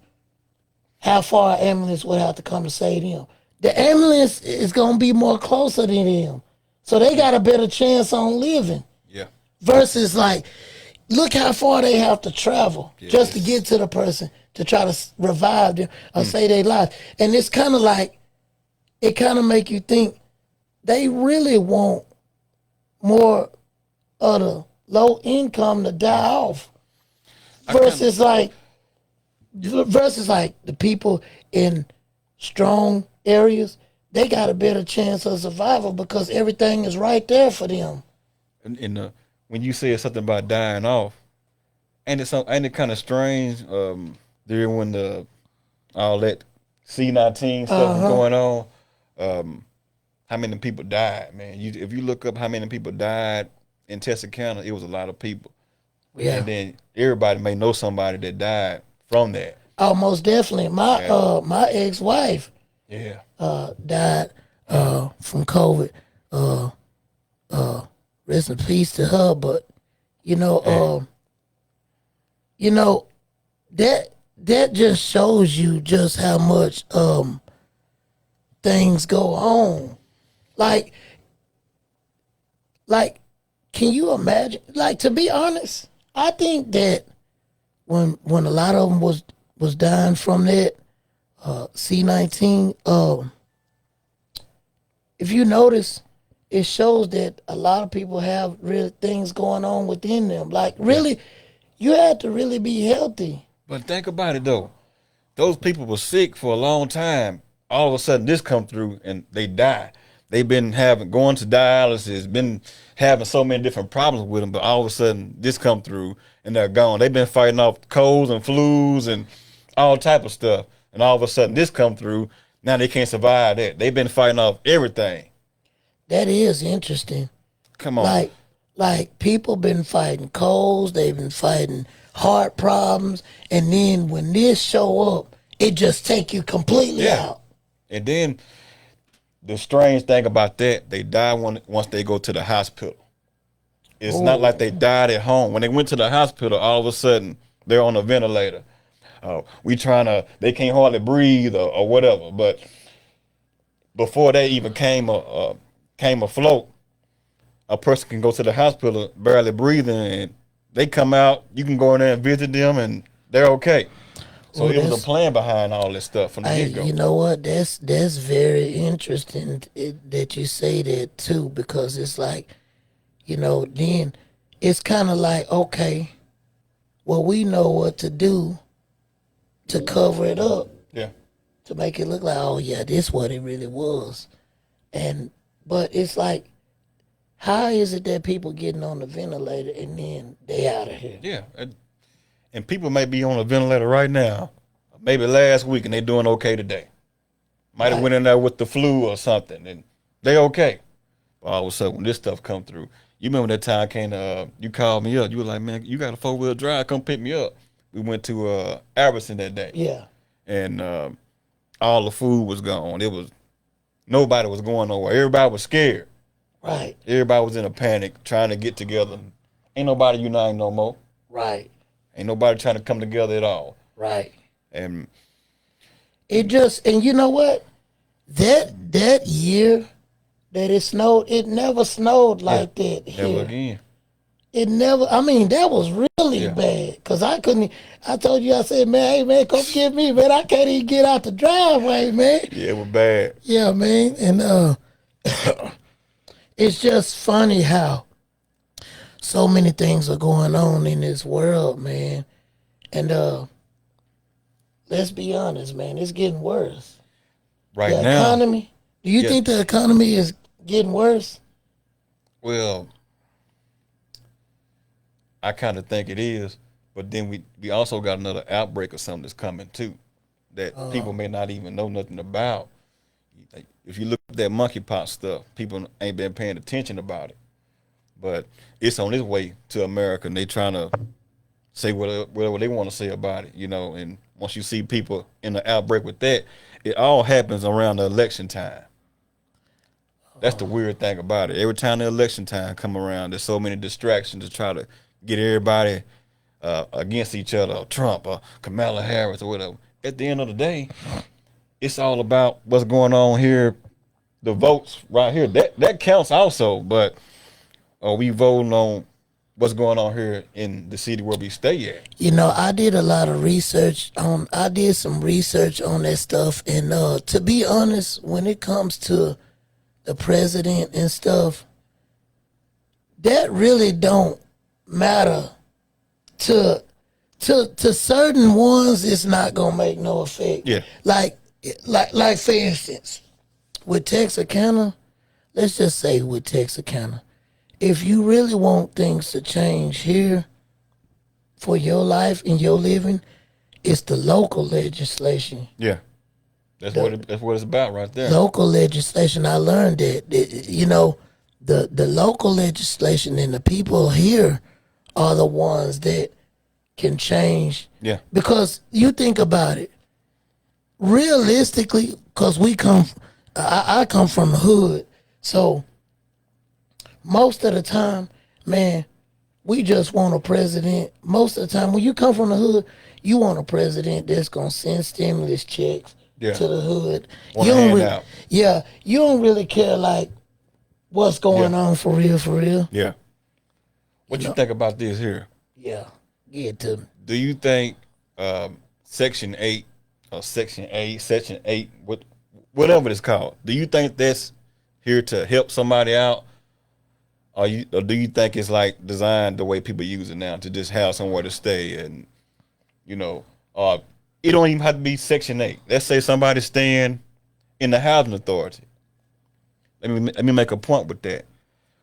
How far an ambulance would have to come to save them. The ambulance is gonna be more closer than them, so they got a better chance on living. Yeah. Versus like, look how far they have to travel just to get to the person to try to revive them or save their life. And it's kind of like, it kind of make you think they really want more of the low income to die off versus like the people in strong areas. They got a better chance of survival because everything is right there for them. And when you said something about dying off, ain't it kind of strange? During when all that C-19 stuff was going on, how many people died, man? If you look up how many people died in Texarkana, it was a lot of people. Yeah. And then everybody may know somebody that died from that. Oh, most definitely. My ex-wife Yeah. died from COVID. Rest in peace to her. But you know, that just shows you just how much things go on. Like, can you imagine? Like, to be honest, I think that when a lot of them was dying from that C-19, if you notice, it shows that a lot of people have real things going on within them. Like, really, you had to really be healthy. But think about it though. Those people were sick for a long time. All of a sudden this come through and they die. They've been going to dialysis, been having so many different problems with them, but all of a sudden this come through and they're gone. They've been fighting off colds and flus and all type of stuff. And all of a sudden this come through. Now they can't survive that. They've been fighting off everything. That is interesting. Come on. Like people been fighting colds, they've been fighting heart problems, and then when this show up, it just take you completely out. And then the strange thing about that, they die once they go to the hospital. It's not like they died at home. When they went to the hospital, all of a sudden they're on a ventilator. They can't hardly breathe or whatever. But before they even came afloat, a person can go to the hospital barely breathing, and they come out. You can go in there and visit them, and they're okay. So it was a plan behind all this stuff from the get-go. You know what? That's very interesting that you say that too, because it's like, then it's kind of like, okay, well, we know what to do to cover it up. Yeah. To make it look like, oh yeah, this what it really was. But it's like, how is it that people getting on the ventilator and then they out of here? Yeah. And people may be on a ventilator right now, maybe last week, and they doing okay today. Might have went in there with the flu or something, and they okay. But all of a sudden, when this stuff come through, you remember that time you called me up. You were like, man, you got a 4-wheel drive, come pick me up. We went to Albertson that day. Yeah. And all the food was gone. Nobody was going nowhere. Everybody was scared. Right. Everybody was in a panic, trying to get together. Ain't nobody uniting no more. Right. Ain't nobody trying to come together at all. Right. And It just, and you know what? That year that it snowed, it never snowed like that never here. again. It never, I mean, that was really Yeah. bad. Cause I couldn't, I told you, I said, man, hey man, come get me, man. I can't even get out the driveway, man. Yeah, it was bad. Yeah, man. And it's just funny how so many things are going on in this world, man. And let's be honest, man, it's getting worse. Right The now, economy, do you Yeah. think the economy is getting worse? well, I kind of think it is, but then we also got another outbreak of something that's coming too, that people may not even know nothing about. Like, if you look at that monkeypox stuff, people ain't been paying attention about it, but it's on its way to America, and they trying to say whatever they want to say about it, you know. And once you see people in the outbreak with that, it all happens around the election time. That's the weird thing about it. Every time the election time come around, there's so many distractions to try to get everybody against each other, or Trump or Kamala Harris or whatever. At the end of the day, it's all about what's going on here. The votes right here, that counts also. But are we voting on what's going on here in the city where we stay at? You know, I did a lot of research on, I did some research on that stuff. And to be honest, when it comes to the president and stuff, that really don't matter to certain ones. It's not gonna make no effect. Yeah. Like for instance, with Texarkana, let's just say with Texarkana, if you really want things to change here for your life and your living, it's the local legislation. Yeah, that's what it's about right there. Local legislation. I learned that you know, the local legislation and the people here are the ones that can change. Yeah, Because you think about it, realistically, because I come from the hood, so most of the time, man, we just want a president. Most of the time, when you come from the hood, you want a president that's gonna send stimulus checks Yeah. to the hood. Want You a don't handout. you don't really care like what's going on for real, for real. yeah. What you think about this here? Yeah, get to me. Do you think Section 8 or Section 8, whatever it's called, do you think that's here to help somebody out? Or do you think it's like designed the way people use it now to just have somewhere to stay? And, you know, it don't even have to be Section 8. Let's say somebody's staying in the housing authority. Let me make a point with that.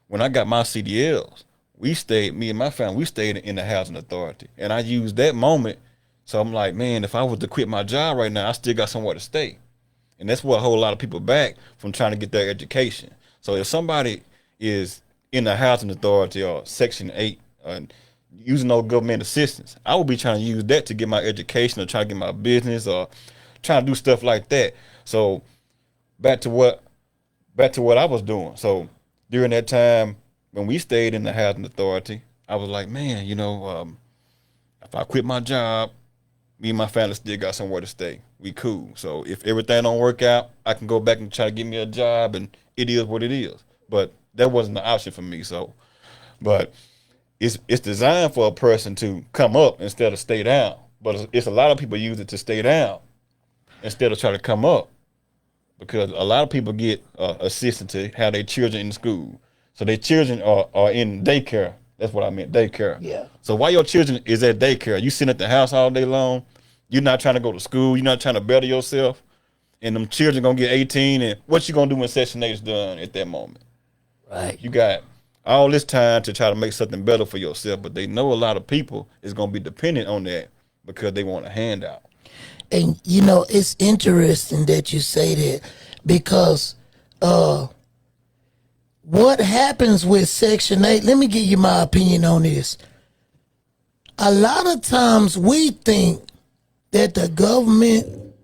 When I got my CDLs, me and my family, we stayed in the housing authority. And I used that moment. So I'm like, man, if I was to quit my job right now, I still got somewhere to stay. And that's what hold a lot of people back from trying to get their education. So if somebody is in the housing authority or Section 8 using no government assistance, I would be trying to use that to get my education or try to get my business or trying to do stuff like that. So back to what I was doing. So during that time when we stayed in the housing authority, I was like, man, you know, if I quit my job, me and my family still got somewhere to stay. We cool. So if everything don't work out, I can go back and try to get me a job, and it is what it is. But that wasn't an option for me. So, but it's designed for a person to come up instead of stay down. But it's a lot of people use it to stay down instead of try to come up, because a lot of people get assistance to have their children in school. So their children are in daycare. That's what I meant, daycare. Yeah. So while your children is at daycare, you sitting at the house all day long, you're not trying to go to school, you're not trying to better yourself, and them children gonna get 18, and what you gonna do when Section 8 is done at that moment? Right. You got all this time to try to make something better for yourself, but they know a lot of people is gonna be dependent on that because they want a handout. And you know, it's interesting that you say that, because what happens with Section 8, let me give you my opinion on this. A lot of times we think that the government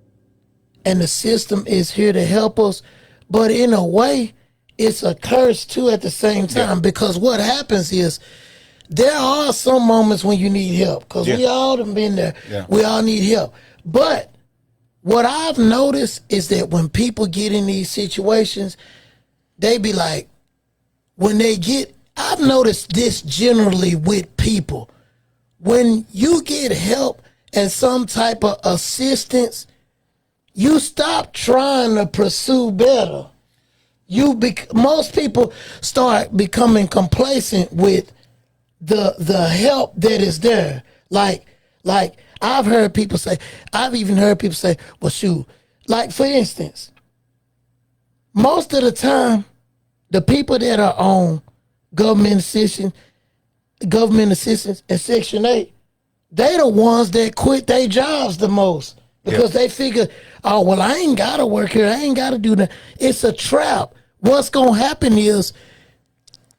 and the system is here to help us, but in a way, it's a curse too at the same time, because what happens is there are some moments when you need help because Yeah. we all done been there. Yeah. We all need help. But what I've noticed is that when people get in these situations, they be like, I've noticed this generally with people. When you get help and some type of assistance, you stop trying to pursue better. Most people start becoming complacent with the help that is there. Like I've even heard people say, well, shoot, like for instance, most of the time, the people that are on government assistance and Section 8, they the ones that quit their jobs the most because they figure, oh, well, I ain't got to work here. I ain't got to do that. It's a trap. What's going to happen is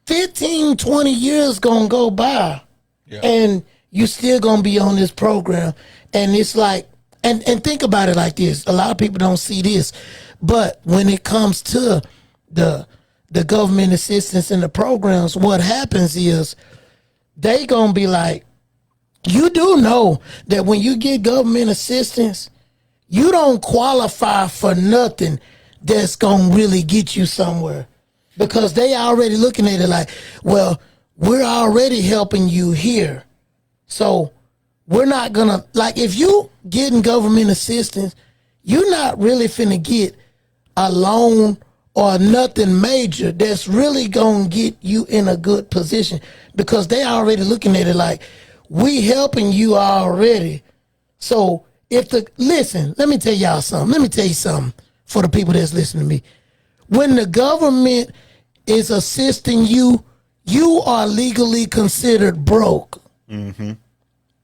15, 20 years going to go by and you still going to be on this program. And it's like, and think about it like this. A lot of people don't see this, but when it comes to the government assistance and the programs, what happens is they gonna be like, you do know that when you get government assistance, you don't qualify for nothing that's gonna really get you somewhere because they already looking at it like, well, we're already helping you here, so we're not gonna, like, if you getting government assistance, you're not really finna get a loan or nothing major that's really gonna get you in a good position because they already looking at it like, we helping you already. So listen, let me tell y'all something. Let me tell you something for the people that's listening to me. When the government is assisting you, you are legally considered broke.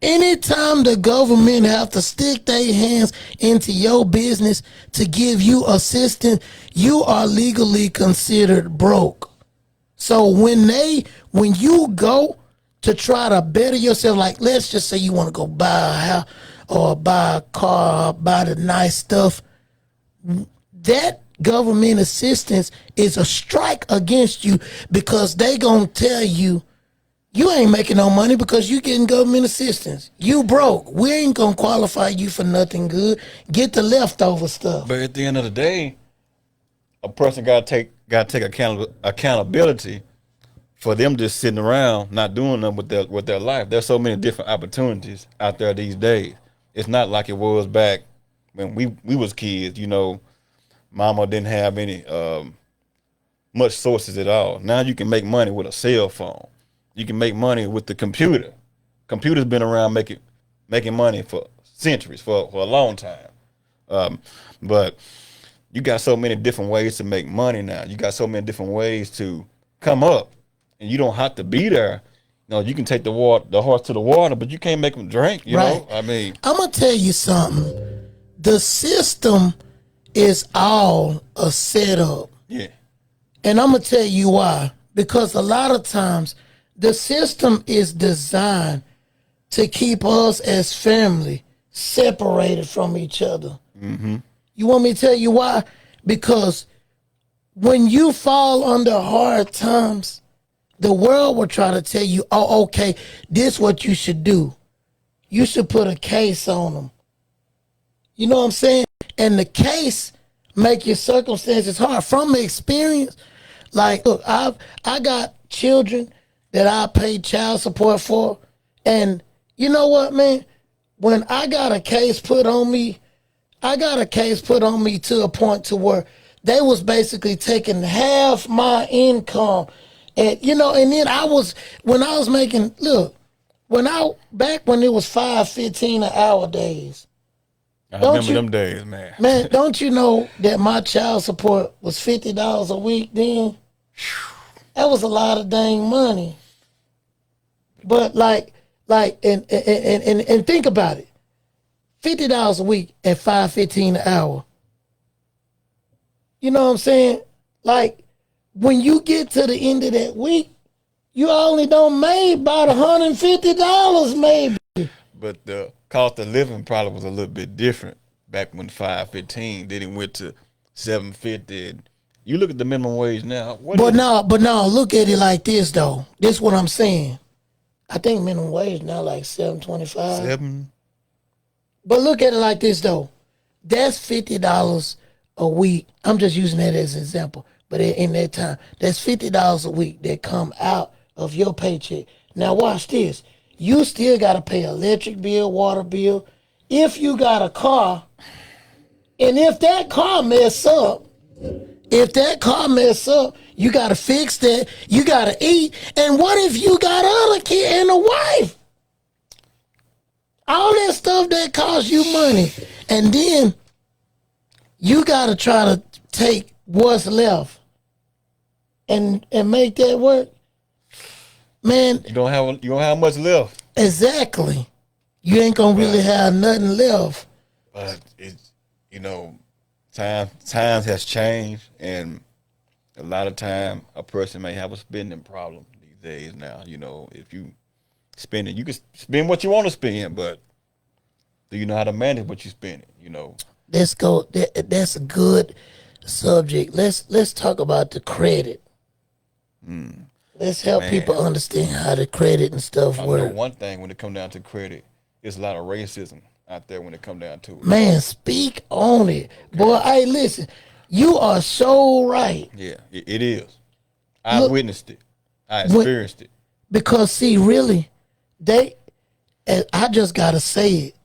Anytime the government have to stick their hands into your business to give you assistance, you are legally considered broke. So when you go to try to better yourself, like let's just say you want to go buy a house or buy a car, or buy the nice stuff, that government assistance is a strike against you because they gonna tell you, you ain't making no money because you getting government assistance. You broke. We ain't gonna qualify you for nothing good. Get the leftover stuff. But at the end of the day, a person got to take accountability for them just sitting around not doing nothing with their life. There's so many different opportunities out there these days. It's not like it was back when we was kids. You know, mama didn't have any much sources at all. Now you can make money with a cell phone. You can make money with the computer. Computer's been around making money for centuries, for a long time. But you got so many different ways to make money now. You got so many different ways to come up, and you don't have to be there. You know, you can take the horse to the water, but you can't make them drink. You know, I mean, I'm gonna tell you something. The system is all a setup. Yeah. And I'm gonna tell you why. Because a lot of times the system is designed to keep us as family separated from each other. Mm-hmm. You want me to tell you why? Because when you fall under hard times, the world will try to tell you, oh, okay, this is what you should do. You should put a case on them. You know what I'm saying? And the case make your circumstances hard. From experience, like, look, I got children that I pay child support for. And you know what, man? When I got a case put on me to a point to where they was basically taking half my income. And, you know, and then when I was making, back when it was $5.15 an hour days. I remember them days, man. Man, don't you know that my child support was $50 a week then? That was a lot of dang money. But and think about it. $50 a week at $5.15 an hour. You know what I'm saying? Like, when you get to the end of that week, you only don't make about $150 maybe. But the cost of living probably was a little bit different back when $5.15. Then it went to $7.50. You look at the minimum wage now. But now, look at it like this though. This is what I'm saying. I think minimum wage now like $7.25. 7. But look at it like this though. That's $50 a week. I'm just using that as an example. But in that time, that's $50 a week that come out of your paycheck. Now watch this. You still gotta pay electric bill, water bill. If you got a car, and if that car mess up, you gotta fix that. You gotta eat. And what if you got other kid and a wife? All that stuff that costs you money. And then you gotta try to take what's left and make that work. Man, You don't have much left. exactly. You ain't gonna really have nothing left. But it's times has changed, and a lot of time a person may have a spending problem these days. Now, if you spend it, you can spend what you want to spend, but do you know how to manage what you spend? Let's go. That's a good subject. Let's talk about the credit. Let's help Man. people understand how the credit and stuff I know work. one thing when it come down to credit, it's a lot of racism out there when it come down to it. Man, speak on it, boy. Hey, listen, you are so right. Yeah, it is. I Look, witnessed it. I experienced it. Because see, really, I just gotta say it.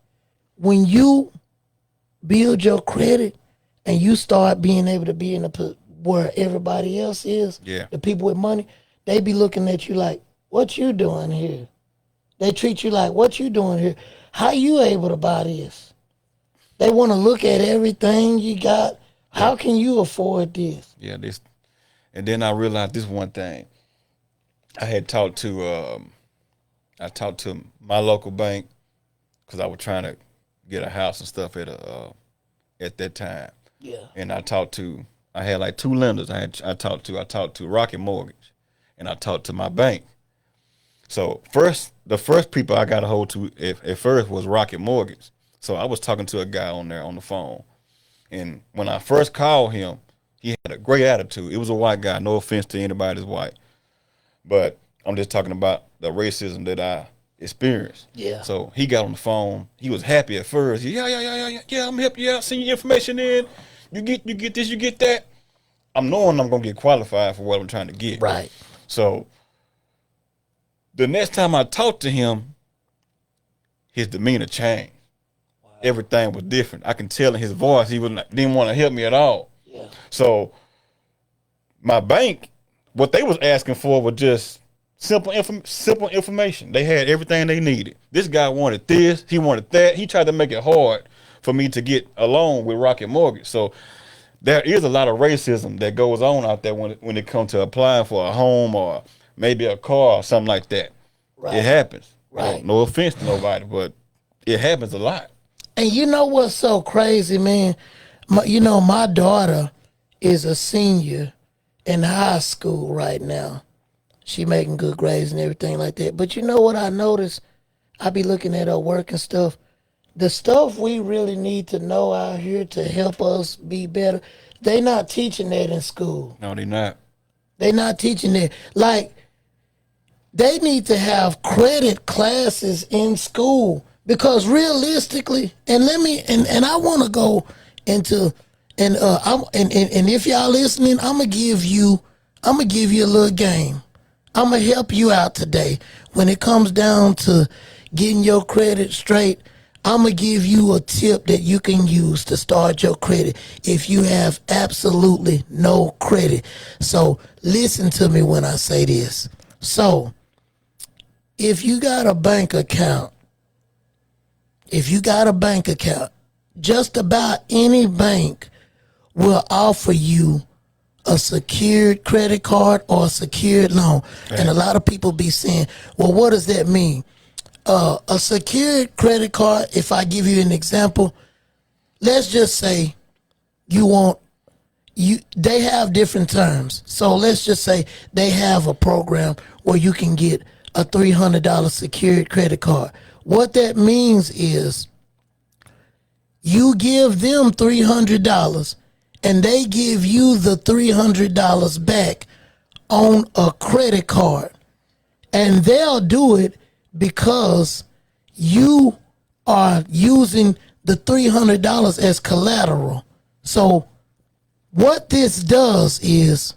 When you build your credit and you start being able to be in where everybody else is, Yeah. the people with money, they be looking at you like, what you doing here? They treat you like, what you doing here? How you able to buy this? They want to look at everything you got. How can you afford this? Yeah, and then I realized this one thing. I had talked to my local bank because I was trying to get a house and stuff at that time. Yeah. And I had like 2 lenders. I talked to Rocket Mortgage, and I talked to my bank. So the first people I got a hold to at first was Rocket Mortgage. So I was talking to a guy on there on the phone, and when I first called him, he had a great attitude. It was a white guy. No offense to anybody that's white, but I'm just talking about the racism that I experienced. Yeah. So he got on the phone. He was happy at first. Yeah. I'm helping you out. Send your information in. You get this. You get that. I'm knowing I'm gonna get qualified for what I'm trying to get. Right. So the next time I talked to him, his demeanor changed. Wow. Everything was different. I can tell in his voice he didn't want to help me at all. Yeah. So my bank, what they was asking for was just simple information. They had everything they needed. This guy wanted this. He wanted that. He tried to make it hard for me to get a loan with Rocket Mortgage. So there is a lot of racism that goes on out there when it comes to applying for a home or maybe a car or something like that. Right. It happens. Right. No offense to nobody, but it happens a lot. And you know what's so crazy, man? My daughter is a senior in high school right now. She making good grades and everything like that. But you know what I noticed? I be looking at her work and stuff. The stuff we really need to know out here to help us be better, they not teaching that in school. No, they're not. They not teaching that. Like, they need to have credit classes in school because realistically, and I want to go into and if y'all listening, I'm gonna give you a little game. I'm gonna help you out today when it comes down to getting your credit straight. I'm gonna give you a tip that you can use to start your credit if you have absolutely no credit. So listen to me when I say this. So if you got a bank account, just about any bank will offer you a secured credit card or a secured loan. Right. And a lot of people be saying, well, what does that mean? A secured credit card, if I give you an example, let's just say they have different terms. So let's just say they have a program where you can get a $300 secured credit card. What that means is you give them $300 and they give you the $300 back on a credit card. And they'll do it because you are using the $300 as collateral. So what this does is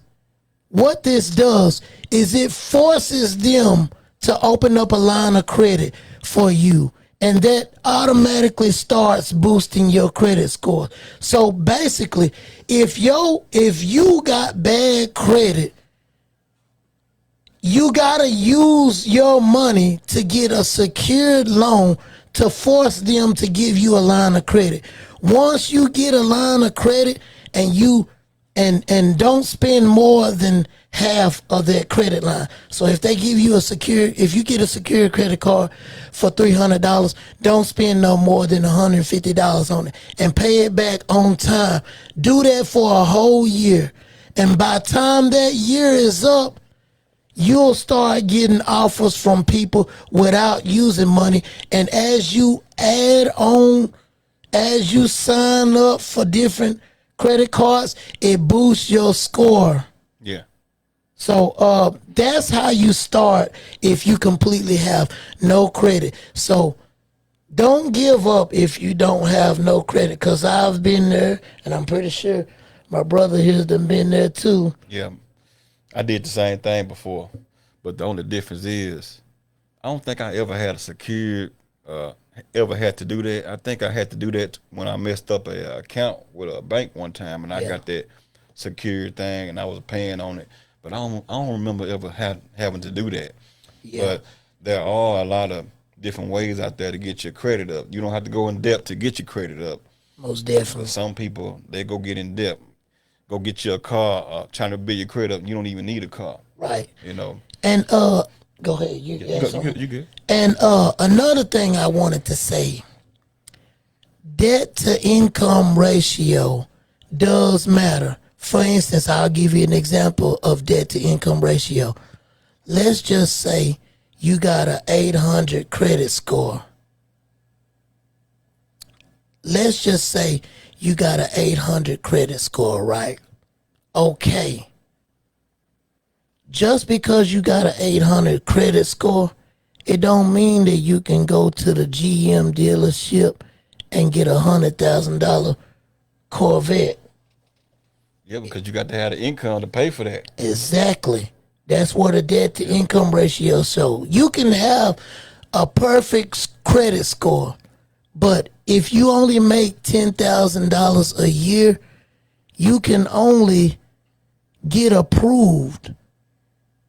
it forces them to open up a line of credit for you, and that automatically starts boosting your credit score. So basically, if you got bad credit, you gotta use your money to get a secured loan to force them to give you a line of credit. Once you get a line of credit and you and don't spend more than half of that credit line. So if they give you if you get a secure credit card for $300, don't spend no more than $150 on it and pay it back on time. Do that for a whole year. And by the time that year is up, you'll start getting offers from people without using money. And as you add on, as you sign up for different credit cards, it boosts your score. Yeah. So that's how you start if you completely have no credit. So don't give up if you don't have no credit, because I've been there, and I'm pretty sure my brother here's done been there too. Yeah. I did the same thing before, but the only difference is I don't think I ever had a secured, ever had to do that. I think I had to do that when I messed up a account with a bank one time, and I got that secured thing, and I was paying on it. But I don't remember ever having to do that. Yeah. But there are a lot of different ways out there to get your credit up. You don't have to go in debt to get your credit up. Most definitely. Some people, they go get in debt. Go get you a car, trying to build your credit up. You don't even need a car. Right. You know. And go ahead. You good. And another thing I wanted to say, debt to income ratio does matter. For instance, I'll give you an example of debt to income ratio. Let's just say you got an 800 credit score. Let's just say you got an 800 credit score, right? Okay. Just because you got an 800 credit score, it don't mean that you can go to the GM dealership and get a $100,000 Corvette. Yeah, because you got to have the income to pay for that. Exactly. That's what a debt to income ratio shows. You can have a perfect credit score, but if you only make $10,000 a year, you can only get approved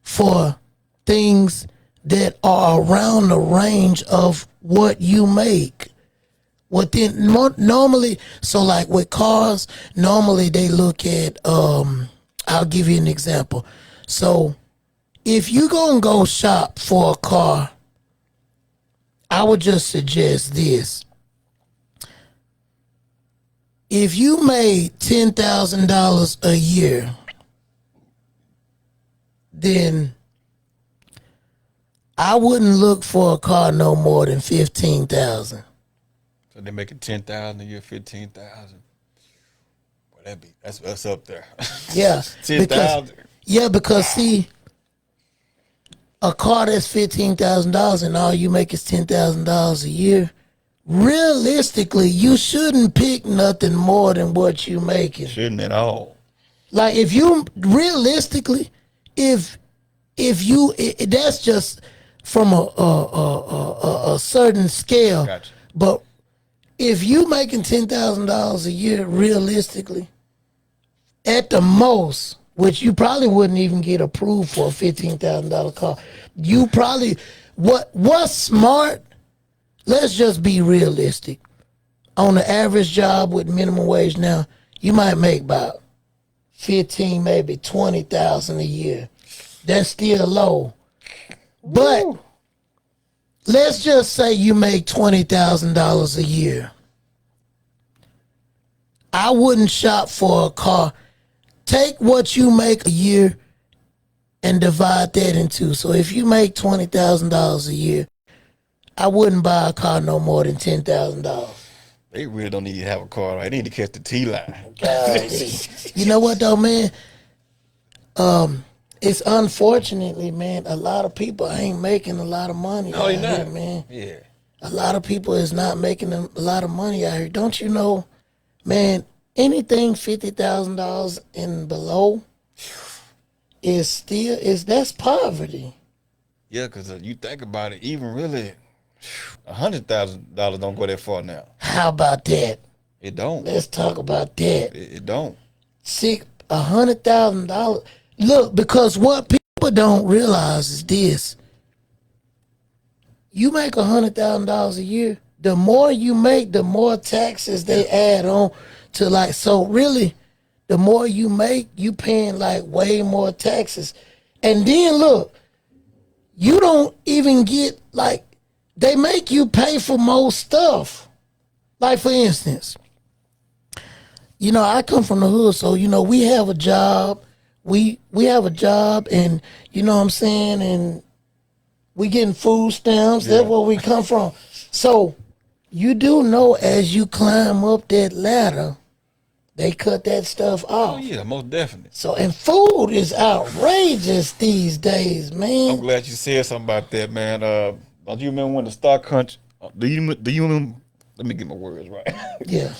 for things that are around the range of what you make. Normally, so like with cars, normally they look at, I'll give you an example. So if you gonna go shop for a car, I would just suggest this. If you made $10,000 a year, then I wouldn't look for a car no more than $15,000. So they're making $10,000 a year, $15,000. Well, that's up there. Yeah, $10,000. Because see, a car that's $15,000 and all you make is $10,000 a year. Realistically, you shouldn't pick nothing more than what you making. Shouldn't at all. Like if you realistically, if you that's just from a certain scale. Gotcha. But if you making $10,000 a year, realistically, at the most, which you probably wouldn't even get approved for a $15,000 car, you probably what's smart. Let's just be realistic. On the average job with minimum wage now, you might make about 15, maybe 20,000 a year. That's still low. But let's just say you make $20,000 a year. I wouldn't shop for a car. Take what you make a year and divide that in two. So if you make $20,000 a year, I wouldn't buy a car no more than $10,000. They really don't need to have a car. Right? They need to catch the T line. You know what though, man? it's unfortunately, man, a lot of people ain't making a lot of money No, out you're here, not. man. Yeah. A lot of people is not making a lot of money out here. Don't you know, man, anything $50,000 and below that's poverty. Yeah, because you think about it, even really, $100,000 don't go that far now. How about that? It don't. Let's talk about that. It don't. $100,000. Look, because what people don't realize is this: you make $100,000 a year. The more you make, the more taxes they add on to like. So really, the more you make, you paying like way more taxes. And then look, you don't even get like they make you pay for most stuff. Like for instance, you know, I come from the hood, so you know we have a job. We have a job, and you know what I'm saying, and we getting food stamps. That's where we come from. So you do know as you climb up that ladder, they cut that stuff Oh, off. yeah, most definitely. So and food is outrageous these days, I'm man. glad you said something about that, man. Don't you remember when the stock crunch? Do you remember? Let me get my words right. Yeah,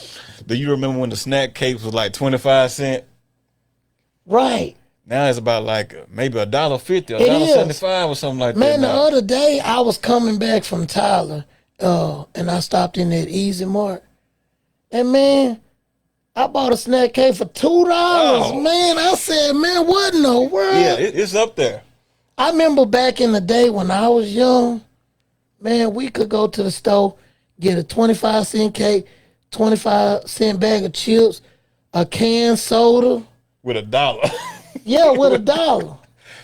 Do you remember when the snack cakes was like 25 cents? right. Now it's about like maybe $1.50, It is. $1.75 or something like Man, that. the Now. other day I was coming back from Tyler, and I stopped in at Easy Mart, and man, I bought a snack cake for $2. Oh. Man, I said, man, what in the world? Yeah, it's up there. I remember back in the day when I was young, man, we could go to the store, get a 25-cent cake, 25-cent bag of chips, a canned soda, With $1. yeah, with $1.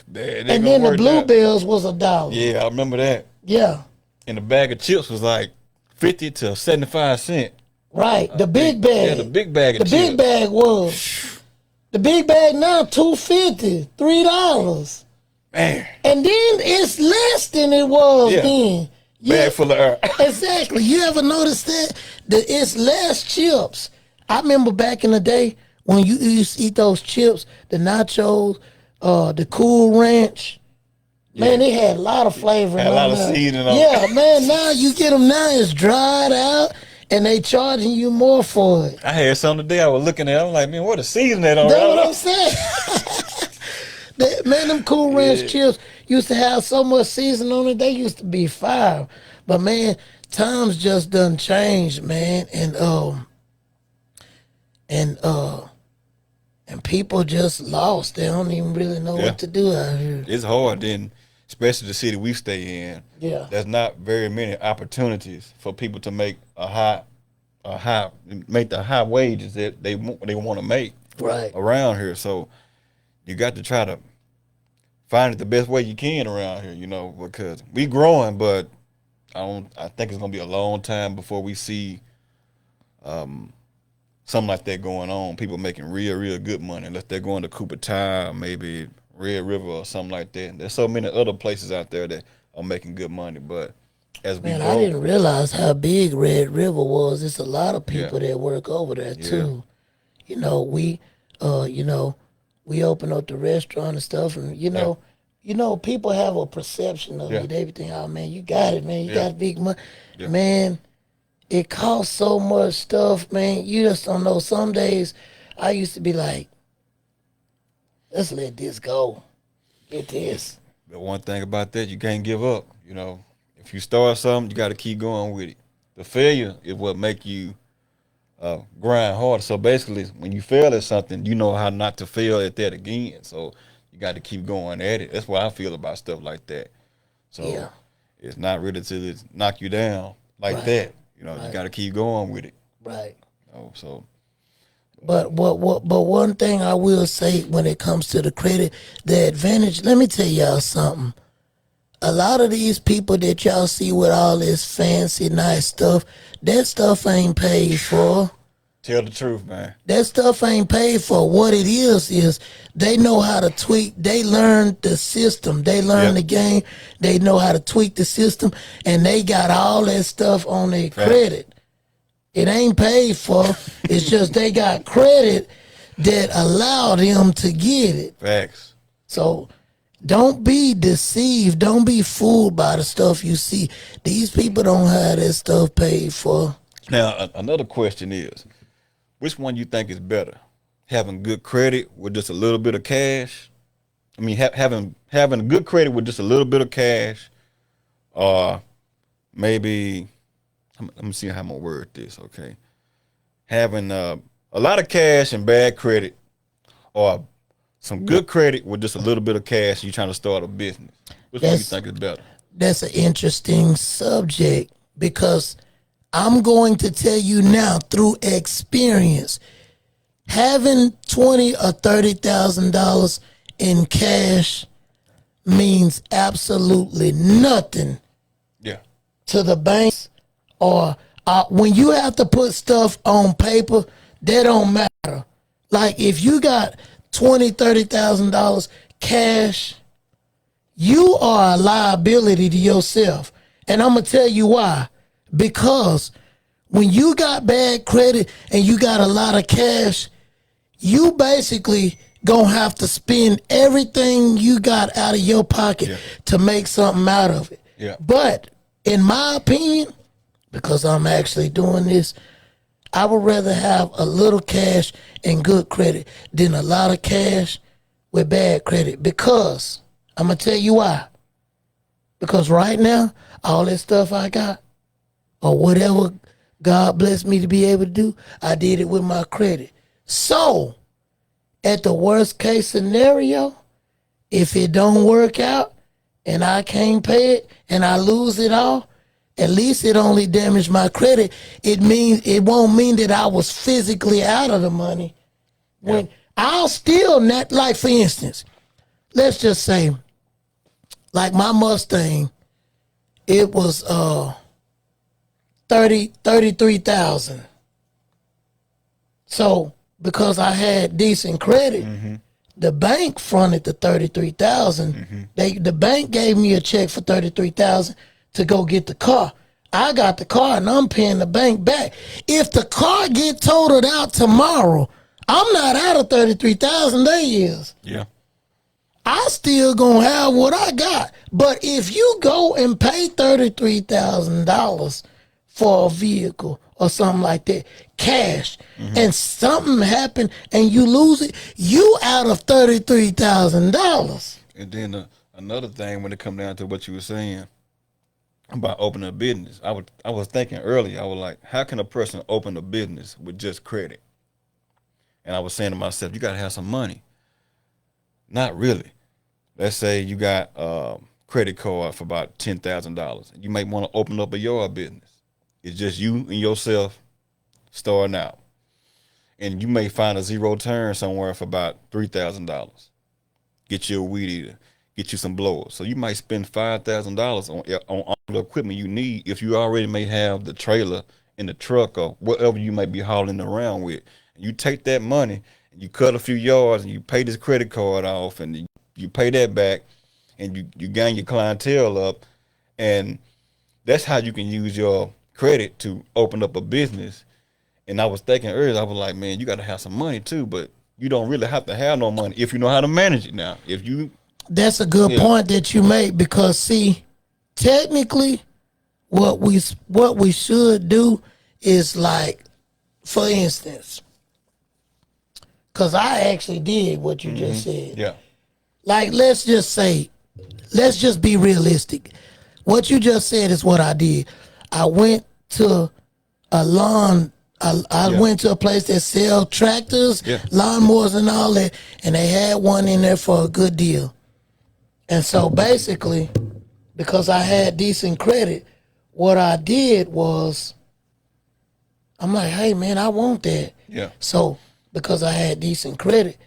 Man, And then the Bluebells was $1. Yeah, I remember that. Yeah, And the bag of chips was like 50 to 75 cents. right. The big bag. Yeah, the big bag The of big chips. bag was. The big bag now $2.50, $3. Man, And then it's less than it was Yeah. then. bag full of air. Exactly. You ever notice that? That it's less chips. I remember back in the day when you used to eat those chips, the nachos, the Cool Ranch. Man, they had a lot of flavor. Had a lot on of there. seasoning on it. Yeah, man. Now you get them. Now it's dried out, and they charging you more for it. I had some today. I was looking at it. I'm like, man, what a season that on That's what right? I'm saying. Man, them Cool Ranch chips used to have so much seasoning on it. They used to be fire. But man, times just done changed, man, and people just lost. They don't even really know Yeah. what to do out here. It's hard then, especially the city we stay in. Yeah. There's not very many opportunities for people to make make the high wages that they want to make Right. around here. So you got to try to find it the best way you can around here, you know, because we growing, but I think it's gonna be a long time before we see something like that going on. People making real good money, unless they're going to Cupertine, maybe Red River or something like that. There's so many other places out there that are making good money, but as we Man, grow, I didn't realize how big Red River was. It's a lot of people that work over there too. You know, we open up the restaurant and stuff, and you know, people have a perception of you. They think, oh man, you got it, man. You got big money, man. It costs so much stuff, man. You just don't know. Some days, I used to be like, let's let this go. Get this. the one thing about that, you can't give up. You know, if you start something, you got to keep going with it. The failure is what make you grind harder. So basically, when you fail at something, you know how not to fail at that again. So you got to keep going at it. That's what I feel about stuff like that. So Yeah. it's not really till it knock you down like that. You know, you got to keep going with it. Right. You know, so But one thing I will say when it comes to the credit, the advantage, let me tell y'all something. A lot of these people that y'all see with all this fancy, nice stuff, that stuff ain't paid for. tell the truth, man. That stuff ain't paid for. What it is they know how to tweak. They learned the system. They learned the game. They know how to tweak the system, and they got all that stuff on their credit. It ain't paid for. It's just they got credit that allowed them to get it. Facts. So don't be deceived. Don't be fooled by the stuff you see. These people don't have that stuff paid for. Now, another question is, which one you think is better? Having good credit with just a little bit of cash? I mean, having good credit with just a little bit of cash, or maybe, let me see how I'm gonna word this. Okay, having a lot of cash and bad credit, or some good credit with just a little bit of cash. You trying to start a business? Which one you think is better? That's an interesting subject because I'm going to tell you now through experience, having $20,000 or $30,000 in cash means absolutely nothing. Yeah. To the banks, or when you have to put stuff on paper, that don't matter. Like if you got $20,000, $30,000 cash, you are a liability to yourself. And I'm gonna tell you why. Because when you got bad credit and you got a lot of cash, you basically gonna have to spend everything you got out of your pocket to make something out of it. Yeah. But in my opinion, because I'm actually doing this, I would rather have a little cash and good credit than a lot of cash with bad credit. Because I'm gonna tell you why. Because right now, all that stuff I got, or whatever God blessed me to be able to do, I did it with my credit. So, at the worst case scenario, if it don't work out and I can't pay it and I lose it all, at least it only damaged my credit. It won't mean that I was physically out of the money. When I'll still not, like for instance, let's just say, like my Mustang, it was 33,000. So because I had decent credit, the bank fronted the 33,000. The bank gave me a check for 33,000 to go get the car. I got the car and I'm paying the bank back. If the car get totaled out tomorrow, I'm not out of 33,000 that years. Yeah. I still gonna have what I got. But if you go and pay $33,000 for a vehicle or something like that, cash, and something happen and you lose it, you out of $33,000. And then another thing when it come down to what you were saying about opening a business, I was thinking earlier, I was like, how can a person open a business with just credit? And I was saying to myself, you gotta have some money. Not really. Let's say you got a credit card for about $10,000. You might want to open up a yard business. It's just you and yourself starting out. And you may find a zero turn somewhere for about $3,000. Get you a weed eater, get you some blowers. So you might spend $5,000 on all the equipment you need if you already may have the trailer and the truck or whatever you might be hauling around with. And you take that money and you cut a few yards and you pay this credit card off and you pay that back and you gain your clientele up. And that's how you can use your credit to open up a business. And I was thinking earlier, I was like, man, you got to have some money too, but you don't really have to have no money if you know how to manage it now. If you, that's a good point that you make, because see, technically what we should do is, like, for instance, because I actually did what you just said. Yeah. Like, let's just be realistic. What you just said is what I did. I went to a lawn. I went to a place that sell tractors, lawnmowers, and all that, and they had one in there for a good deal. And so basically, because I had decent credit, what I did was, I'm like, hey man, I want that. Yeah. So because I had decent credit,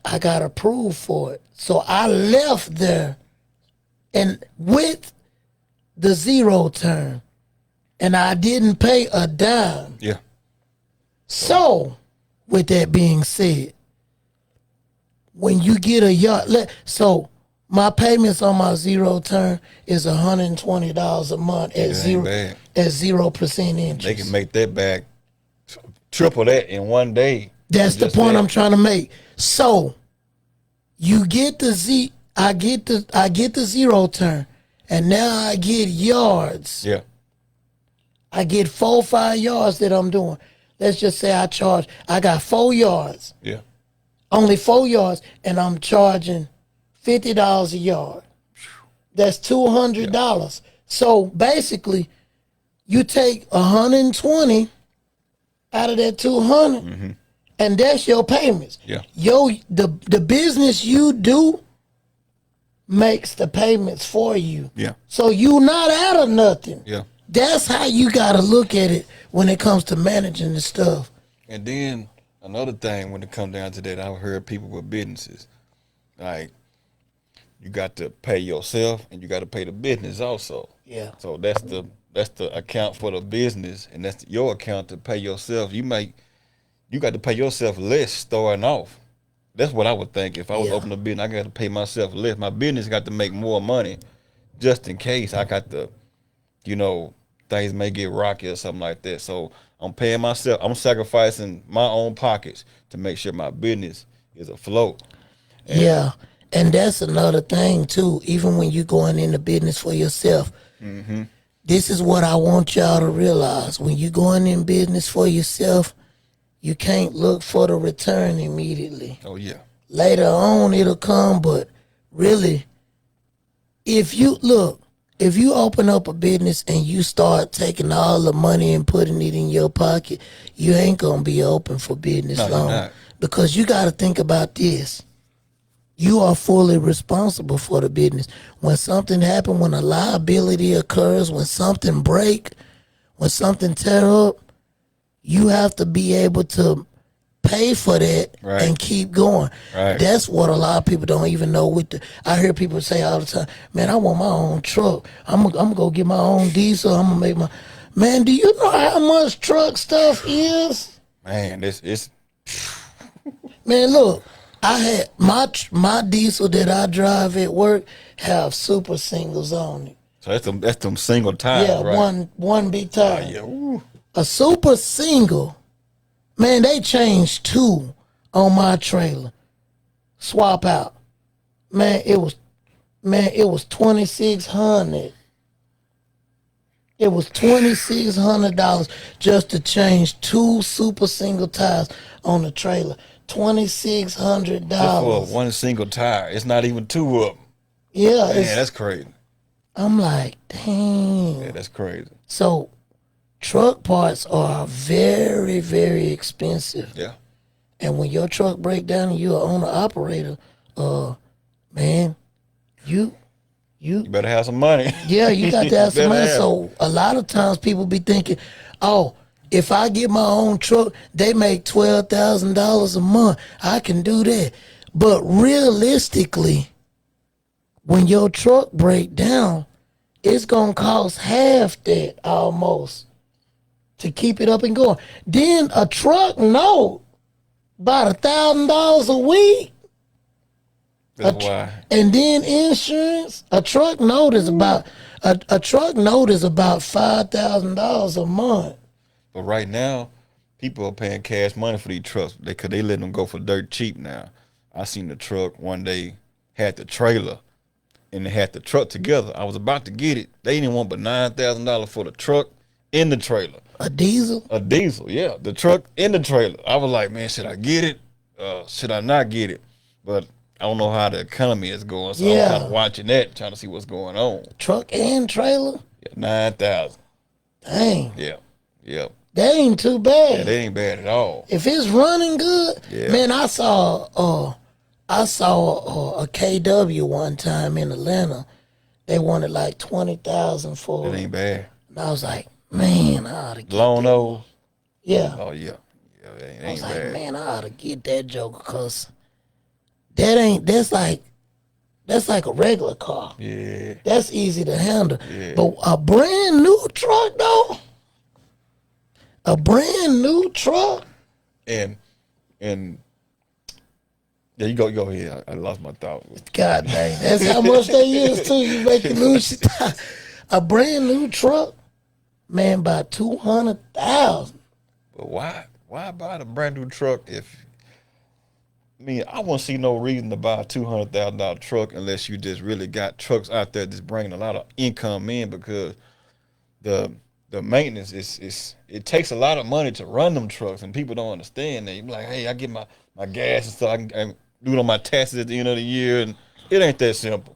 I got approved for it. So I left there and with the zero turn, and I didn't pay a dime. Yeah. So, with that being said, when you get a yard, so my payments on my zero turn is $120 a month at 0% interest. They can make that back triple that in one day. That's the point I'm trying to make. So, you get the I get the zero turn, and now I get yards. Yeah. I get 4 or 5 yards that I'm doing. Let's just say I got 4 yards, Yeah. only 4 yards, and I'm charging $50 a yard. That's $200. So basically, you take 120 out of that 200, and that's your payments. Yeah. The business you do makes the payments for you. Yeah. So you not out of nothing. Yeah. That's how you gotta look at it when it comes to managing the stuff. And then another thing when it comes down to that, I've heard people with businesses, like you got to pay yourself and you got to pay the business also. Yeah. So that's the account for the business, and that's your account to pay yourself. You got to pay yourself less starting off. That's what I would think. If I was Yeah. opening a business, I got to pay myself less. My business got to make more money, just in case I got to, things may get rocky or something like that. So I'm paying myself. I'm sacrificing my own pockets to make sure my business is afloat. Yeah. And that's another thing too. Even when you're going into business for yourself, this is what I want y'all to realize. When you're going in business for yourself, you can't look for the return immediately. Oh yeah. Later on it'll come, but really, if you open up a business and you start taking all the money and putting it in your pocket, you ain't gonna be open for business No, you're long. not. Because you gotta think about this. You are fully responsible for the business. When something happens, when a liability occurs, when something break, when something tear up, you have to be able to pay for that Right. and keep going. Right. That's what a lot of people don't even know. I hear people say all the time, "Man, I want my own truck. I'm gonna go get my own diesel. I'm gonna make my." Man, do you know how much truck stuff is? Man, it's Man, look, I had my diesel that I drive at work have super singles on it. so that's them single tires, Yeah, right? one big tire. Yeah. Ooh. A super single, man, they changed 2 on my trailer. Swap out. Man, it was $2,600. It was $2,600 just to change 2 super single tires on the trailer. $2,600. Just for one single tire. It's not even 2 of them. Yeah, Man, that's crazy. I'm like, dang. Yeah, that's crazy. So truck parts are very, very expensive. Yeah. And when your truck break down and you're an owner operator, man, you You better have some money. yeah, you got to have some Better money. have. So a lot of times people be thinking, oh, if I get my own truck, they make $12,000 a month. I can do that. But realistically, when your truck break down, it's gonna cost half that almost to keep it up and going. Then a truck note about $1,000 a week. That's why. And then insurance. A truck note is about $5,000 a month. But right now, people are paying cash money for these trucks because they let them go for dirt cheap now. I seen the truck one day, had the trailer, and they had the truck together. I was about to get it. They didn't want but $9,000 for the truck in the trailer. A diesel. A diesel, yeah. The truck in the trailer. I was like, man, should I get it? Should I not get it? But I don't know how the economy is going, so Yeah. I'm kind of watching that, trying to see what's going on. Truck and trailer. Yeah, 9,000. Dang, Yeah, yeah. that ain't too Yeah, bad. that ain't bad at all. If it's running good, Yeah. man. I saw a KW one time in Atlanta. They wanted like 20,000 for That it. ain't bad. And I was like, man, I ought to get. Long nose. Yeah, Oh yeah, yeah. That I was ain't like, bad. man, I ought to get that joker because that's like a regular car. Yeah, That's easy to handle. Yeah. But a brand new truck though, a brand new truck. and yeah, you go ahead. I lost my thought. God dang, that's how much they is too. You make you lose your time. A brand new truck, man, by 200,000. But why buy the brand new truck if I mean, I won't see no reason to buy a $200,000 truck unless you just really got trucks out there that's bringing a lot of income in, because the maintenance is it takes a lot of money to run them trucks, and people don't understand that. You be like, hey, I get my gas and stuff, I do it on my taxes at the end of the year, and it ain't that simple.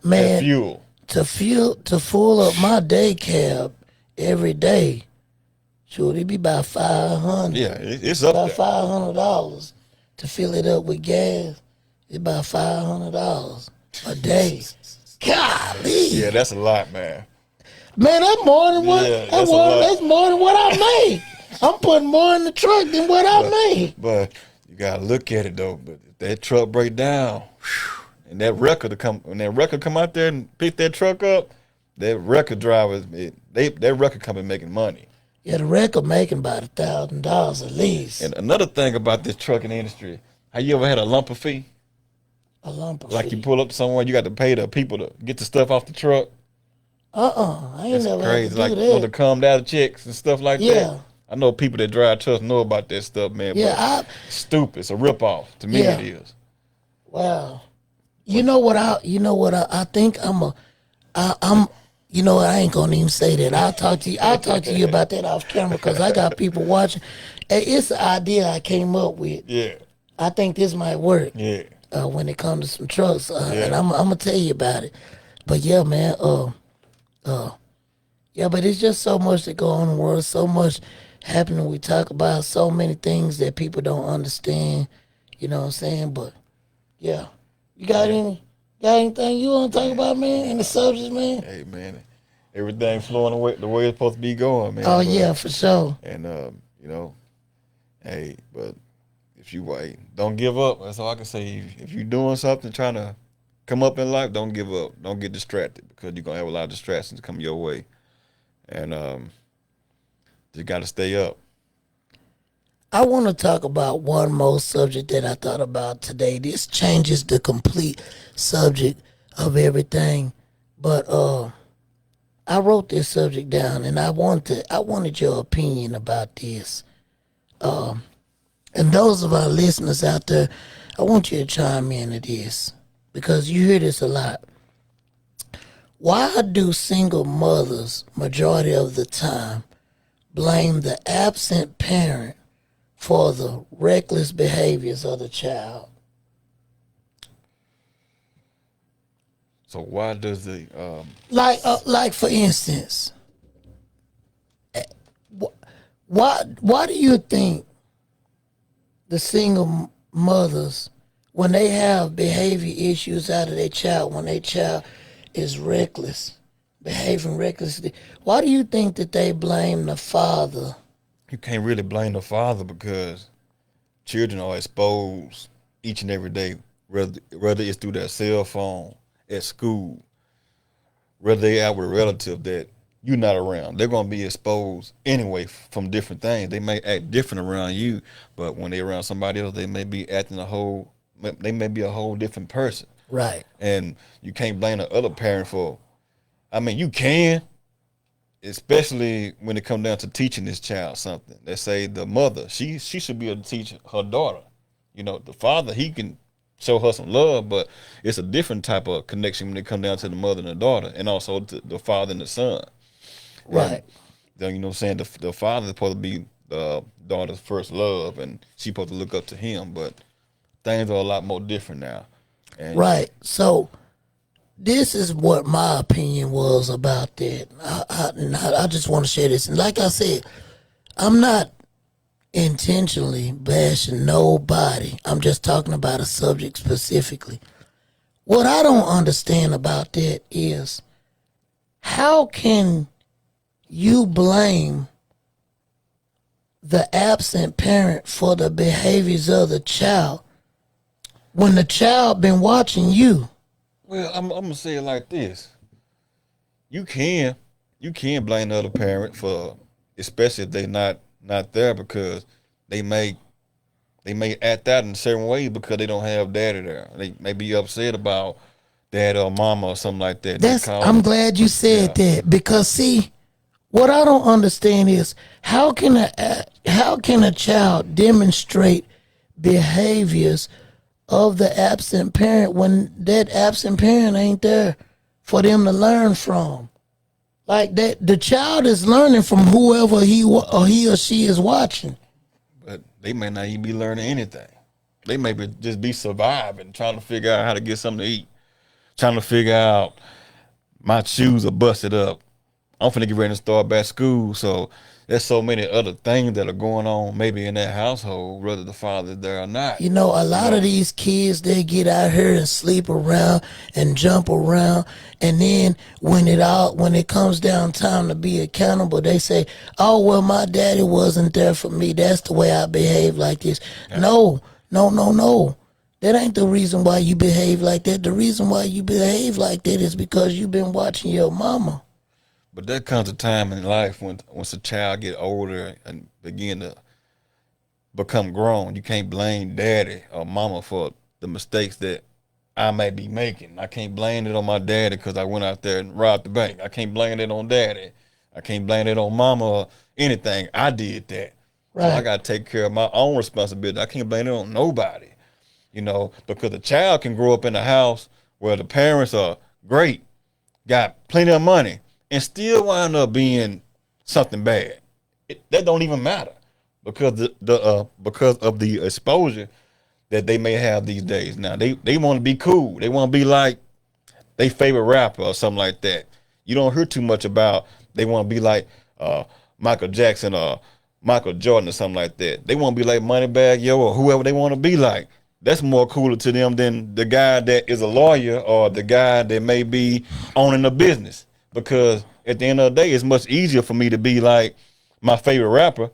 Man, That fuel. to full up my day cab every day, should it be about 500? Yeah, it's up About there. $500 to fill it up with gas. It's about $500 a day. Golly, Yeah, that's a lot, man. man, that's more than what Yeah, that's a lot. that's more than what I made. I'm putting more in the truck than what I made. But you gotta look at it though. But if that truck break down, whew, and that record to come, when that record come out there and pick that truck up, that record driver, that record company making money. Yeah, the record making about $1,000 at least. And another thing about this trucking industry, have you ever had a lumper fee? A lump of Like you fee. pull up somewhere, you got to pay the people to get the stuff off the truck. I ain't It's never had crazy. to do Like that. the come down checks and stuff like Yeah. that. I know people that drive trucks know about that stuff, man. Yeah, but stupid. It's a ripoff. To me, Yeah. it is. Wow. You know what I think I'm you know what, I ain't gonna even say that. I'll talk to you about that off camera because I got people watching. Hey, it's an idea I came up with. Yeah. I think this might work Yeah. when it comes to some trucks, and Yeah. I'm gonna tell you about it. But yeah, man, yeah, but it's just so much that go on in the world, so much happening. We talk about so many things that people don't understand. You know what I'm saying? But yeah, you got anything you want to talk about, man? Any subjects, man? Hey, man. Everything flowing the way it's supposed to be going, man. Oh But- yeah, for sure. And you know, hey, but if you wait, don't give up. That's all I can say. If you're doing something, trying to come up in life, don't give up. Don't get distracted, because you're gonna have a lot of distractions come your way. And you gotta stay up. I want to talk about one more subject that I thought about today. This changes the complete subject of everything, but I wrote this subject down, and I wanted your opinion about this. And those of our listeners out there, I want you to chime into this because you hear this a lot. Why do single mothers, majority of the time, blame the absent parent for the reckless behaviors of the child? So why does the Like for instance, why do you think the single mothers, when they have behavior issues out of their child, when their child is reckless, behaving recklessly, why do you think that they blame the father? you can't really blame the father, because children are exposed each and every day, whether it's through their cell phone, at school, whether they out with a relative that you're not around. They're gonna be exposed anyway from different things. They may act different around you, but when they're around somebody else, they may be acting they may be a whole different person. Right. And you can't blame the other parent for, I mean, you can, especially when it comes down to teaching this child something. Let's say the mother, she should be able to teach her daughter. You know, the father, he can show her some love, but it's a different type of connection when it comes down to the mother and the daughter, and also to the father and the son. Right. Then, you know what I'm saying, the father is supposed to be the daughter's first love, and she's supposed to look up to him, but things are a lot more different now. And Right. So this is what my opinion was about that. I just want to share this. And like I said, I'm not intentionally bashing nobody. I'm just talking about a subject specifically. What I don't understand about that is, how can you blame the absent parent for the behaviors of the child when the child been watching you? Well, I'm gonna say it like this: you can blame the other parent for, especially if they not there, because they may act out in a certain way because they don't have daddy there. They may be upset about dad or mama or something like that. I'm glad you said that, because see, what I don't understand is, how can a child demonstrate behaviors of the absent parent when that absent parent ain't there for them to learn from. Like that, the child is learning from whoever he or she is watching. But they may not even be learning anything. They may just be surviving, trying to figure out how to get something to eat, trying to figure out my shoes are busted up. I'm finna get ready to start back school, so there's so many other things that are going on maybe in that household, whether the father's there or not. You know, a lot of these kids, they get out here and sleep around and jump around, and then when it comes down time to be accountable, they say, "Oh well, my daddy wasn't there for me. That's the way I behave like this." Yeah. No. That ain't the reason why you behave like that. The reason why you behave like that is because you've been watching your mama. But there comes a time in life when once a child get older and begin to become grown, you can't blame daddy or mama for the mistakes that I may be making. I can't blame it on my daddy because I went out there and robbed the bank. I can't blame it on daddy. I can't blame it on mama or anything. I did that. Right. So I got to take care of my own responsibility. I can't blame it on nobody, because a child can grow up in a house where the parents are great, got plenty of money, and still wind up being something bad. That don't even matter because because of the exposure that they may have these days. Now they want to be cool. They want to be like their favorite rapper or something like that. You don't hear too much about they want to be like Michael Jackson or Michael Jordan or something like that. They want to be like Moneybagg Yo or whoever they want to be like. That's more cooler to them than the guy that is a lawyer or the guy that may be owning a business. Because at the end of the day, it's much easier for me to be like my favorite rapper,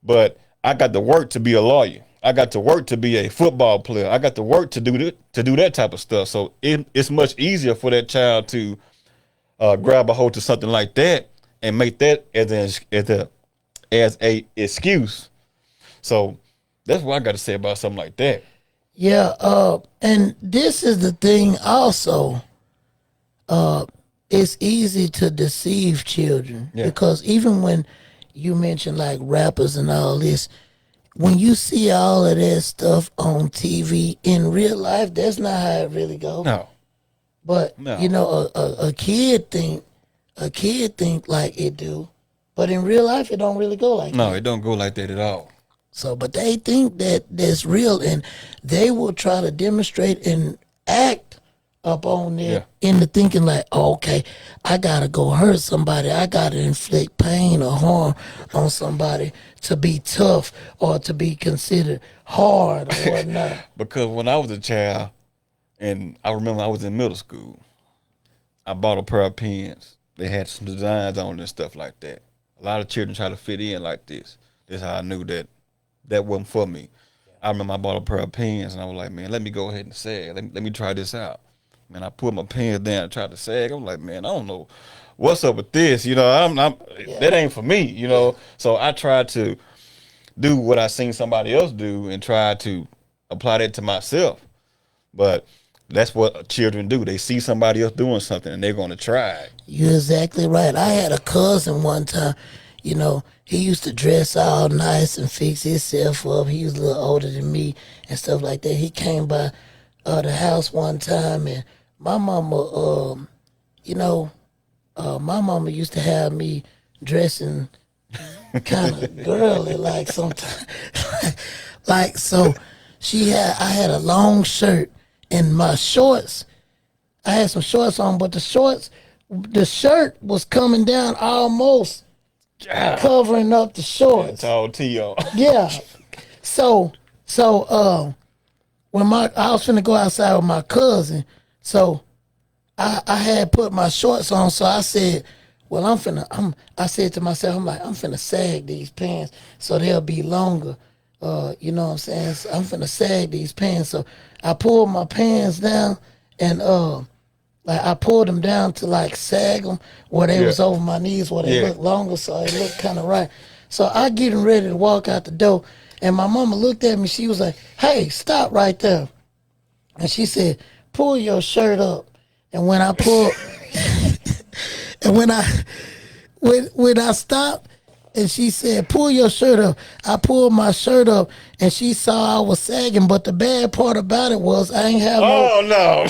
but I got to work to be a lawyer. I got to work to be a football player. I got to work to do that type of stuff. So it's much easier for that child to grab a hold to something like that and make that as a excuse. So that's what I got to say about something like that. Yeah, and this is the thing also. It's easy to deceive children because even when you mention like rappers and all this, when you see all of that stuff on TV, in real life, that's not how it really goes. No. But a kid think like it do, but in real life, it don't really go like that. No, it don't go like that at all. So, but they think that that's real, and they will try to demonstrate and act up on there into thinking like, oh, okay, I gotta go hurt somebody. I gotta inflict pain or harm on somebody to be tough or to be considered hard or whatnot. Because when I was a child, and I remember I was in middle school, I bought a pair of pens. They had some designs on it and stuff like that. A lot of children try to fit in like this. This is how I knew that wasn't for me. I remember I bought a pair of pens and I was like, man, let me go ahead and sag. Let me try this out. Man, I put my pens down and tried to sag. I'm like, man, I don't know what's up with this. That ain't for me, So I tried to do what I seen somebody else do and try to apply that to myself. But that's what children do. They see somebody else doing something and they're going to try it. You're exactly right. I had a cousin one time, he used to dress all nice and fix himself up. He was a little older than me and stuff like that. He came by the house one time, and my mama, my mama used to have me dressing kind of girly, like sometimes. So I had a long shirt and my shorts. I had some shorts on, but the shirt was coming down almost covering up the shorts. Tall T.O. Yeah. So when I was finna go outside with my cousin, so I had put my shorts on, so I said, well, I said to myself, I'm finna sag these pants so they'll be longer. You know what I'm saying? So I'm finna sag these pants. So I pulled my pants down and I pulled them down to like sag them where they was over my knees where they looked longer, so it looked kind of right. So I getting ready to walk out the door, and my mama looked at me. She was like, "Hey, stop right there." And she said, "Pull your shirt up." And when I pulled, and when I stopped, and she said, "Pull your shirt up." I pulled my shirt up, and she saw I was sagging. But the bad part about it was I ain't have no, Oh no!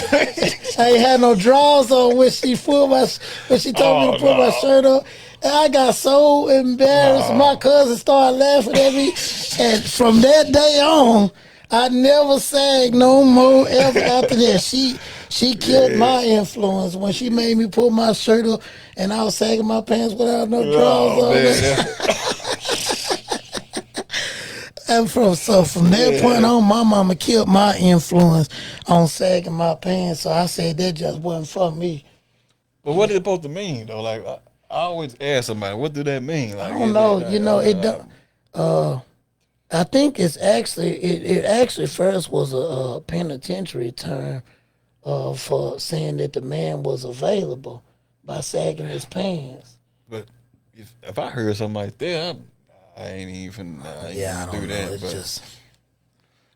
I ain't had no drawers on when she told me to pull my shirt up. And I got so embarrassed. My cousin started laughing at me, and from that day on, I never sagged no more ever after that. She killed my influence when she made me pull my shirt up, and I was sagging my pants without no drawers on. Man. And from that point on, my mama killed my influence on sagging my pants. So I said that just wasn't for me. But what is it supposed to mean though? Like I always ask somebody, what do that mean? Like, I don't know. It don't. I think it's actually it actually first was a penitentiary term for saying that the man was available by sagging his pants. But if I heard something like that, I ain't even Yeah, I do don't that. know. It's But just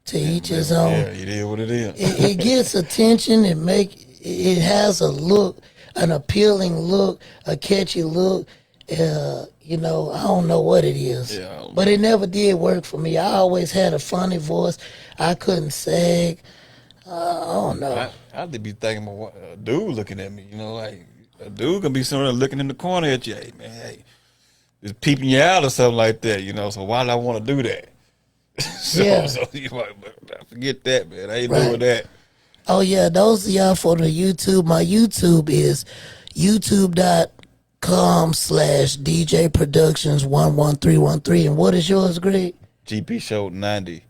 to each his own. yeah, it is what it is. It gets attention. It has a look, an appealing look, a catchy look. I don't know what it is, Yeah. but it never did work for me. I always had a funny voice. I couldn't sag. I don't know. I'd be thinking about a dude looking at me. Like a dude can be somewhere looking in the corner at you. Hey man, hey, just peeping you out or something like that. So why do I want to do that? So you might forget that, man. I ain't doing that. Oh yeah, those of y'all for the YouTube. My YouTube is youtube.com/DJ Productions 11313. And what is yours, Greg? GP Show 90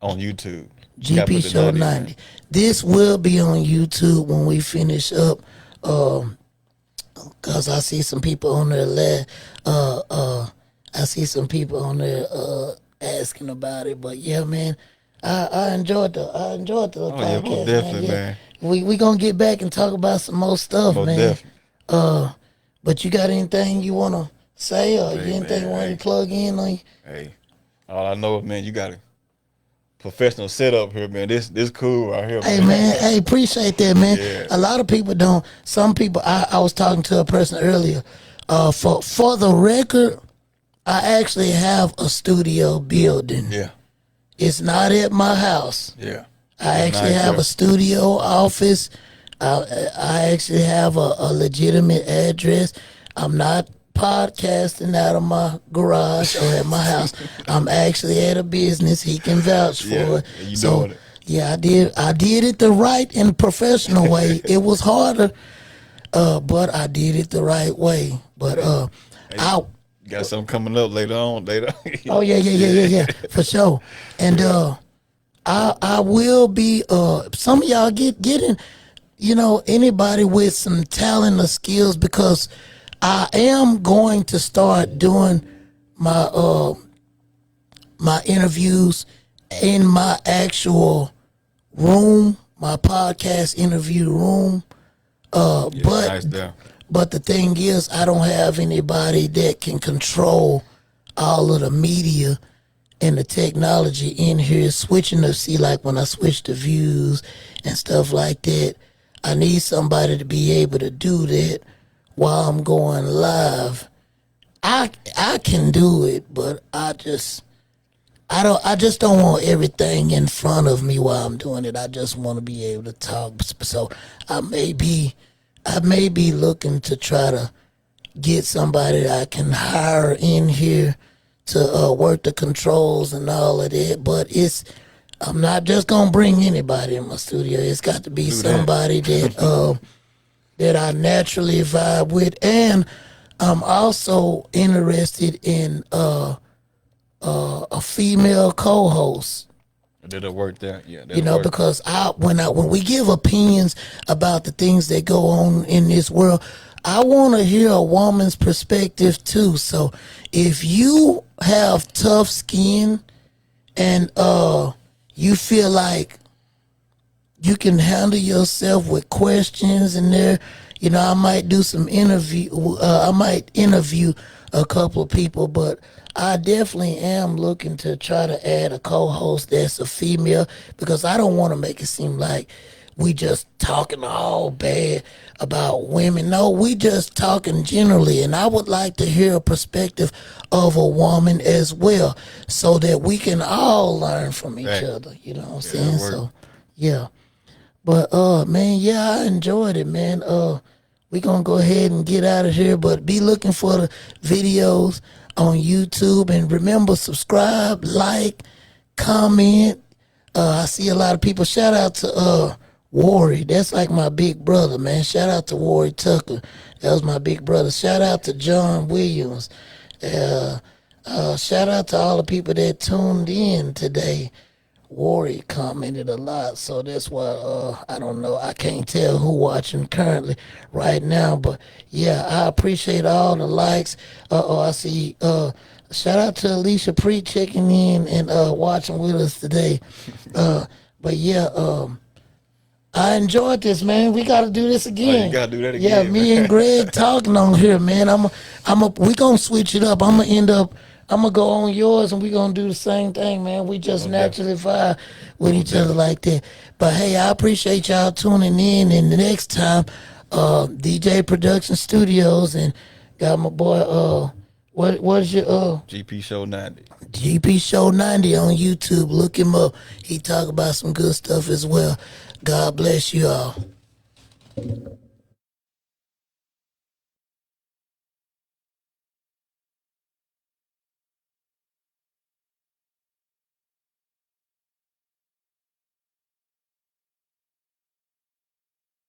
on YouTube. GP Show 90. This will be on YouTube when we finish up. Cause I see some people on there. I see some people on there asking about it. But yeah, man, I enjoyed the podcast. Most definitely, man. We gonna get back and talk about some more stuff, Most man. definitely. But you got anything you wanna say, or anything you want to plug in on? Hey, all I know is, man, you got a professional setup here, man. This cool right here, man. Hey man, hey, appreciate that, man. Yeah. A lot of people don't. Some people. I was talking to a person earlier. For the record, I actually have a studio building. Yeah. It's not at my house. Yeah. I actually have a studio office. I actually have a legitimate address. I'm not podcasting out of my garage or at my house. I'm actually at a business. He can vouch for it. You So doing it. yeah, I did it the right and professional way. It was harder, but I did it the right way. But Got something coming up later on. Oh yeah, for sure. And I will be. Some of y'all get in. Anybody with some talent or skills, because I am going to start doing my my interviews in my actual room, my podcast interview room. Nice there. But the thing is, I don't have anybody that can control all of the media and the technology in here. Switching to see, like when I switch to views and stuff like that, I need somebody to be able to do that while I'm going live. I can do it, but I just don't want everything in front of me while I'm doing it. I just want to be able to talk. So I may be looking to try to get somebody that I can hire in here to work the controls and all of that. But I'm not just gonna bring anybody in my studio. It's got to be somebody that that I naturally vibe with, and I'm also interested in a female co-host. Did it work there? Yeah. Because when we give opinions about the things that go on in this world, I want to hear a woman's perspective too. So if you have tough skin and you feel like you can handle yourself with questions in there, I might do some interview. I might interview a couple of people, but I definitely am looking to try to add a co-host that's a female, because I don't want to make it seem like we just talking all bad about women. No, we just talking generally. And I would like to hear a perspective of a woman as well, so that we can all learn from each Right. other. You know what I'm Yeah, saying? that work. So, yeah. But man, yeah, I enjoyed it, man. We gonna go ahead and get out of here, but be looking for the videos on YouTube, and remember, subscribe, like, comment. I see a lot of people. Shout out to Warry. That's like my big brother, man. Shout out to Warry Tucker. That was my big brother. Shout out to John Williams. Shout out to all the people that tuned in today. Warry commented a lot, so that's why I don't know. I can't tell who watching currently right now, but yeah, I appreciate all the likes. I see. Shout out to Alicia Pre checking in and watching with us today. But yeah, I enjoyed this, man. We got to do this again. gotta do that Yeah, again, me man. and Greg talking on here, man. We gonna switch it up. I'm gonna go on yours, and we gonna do the same thing, man. We just naturally vibe with each other like that. But hey, I appreciate y'all tuning in. And the next time, DJ Production Studios, and got my boy. What's your GP Show 90. GP Show 90 on YouTube? Look him up. He talk about some good stuff as well. God bless you all.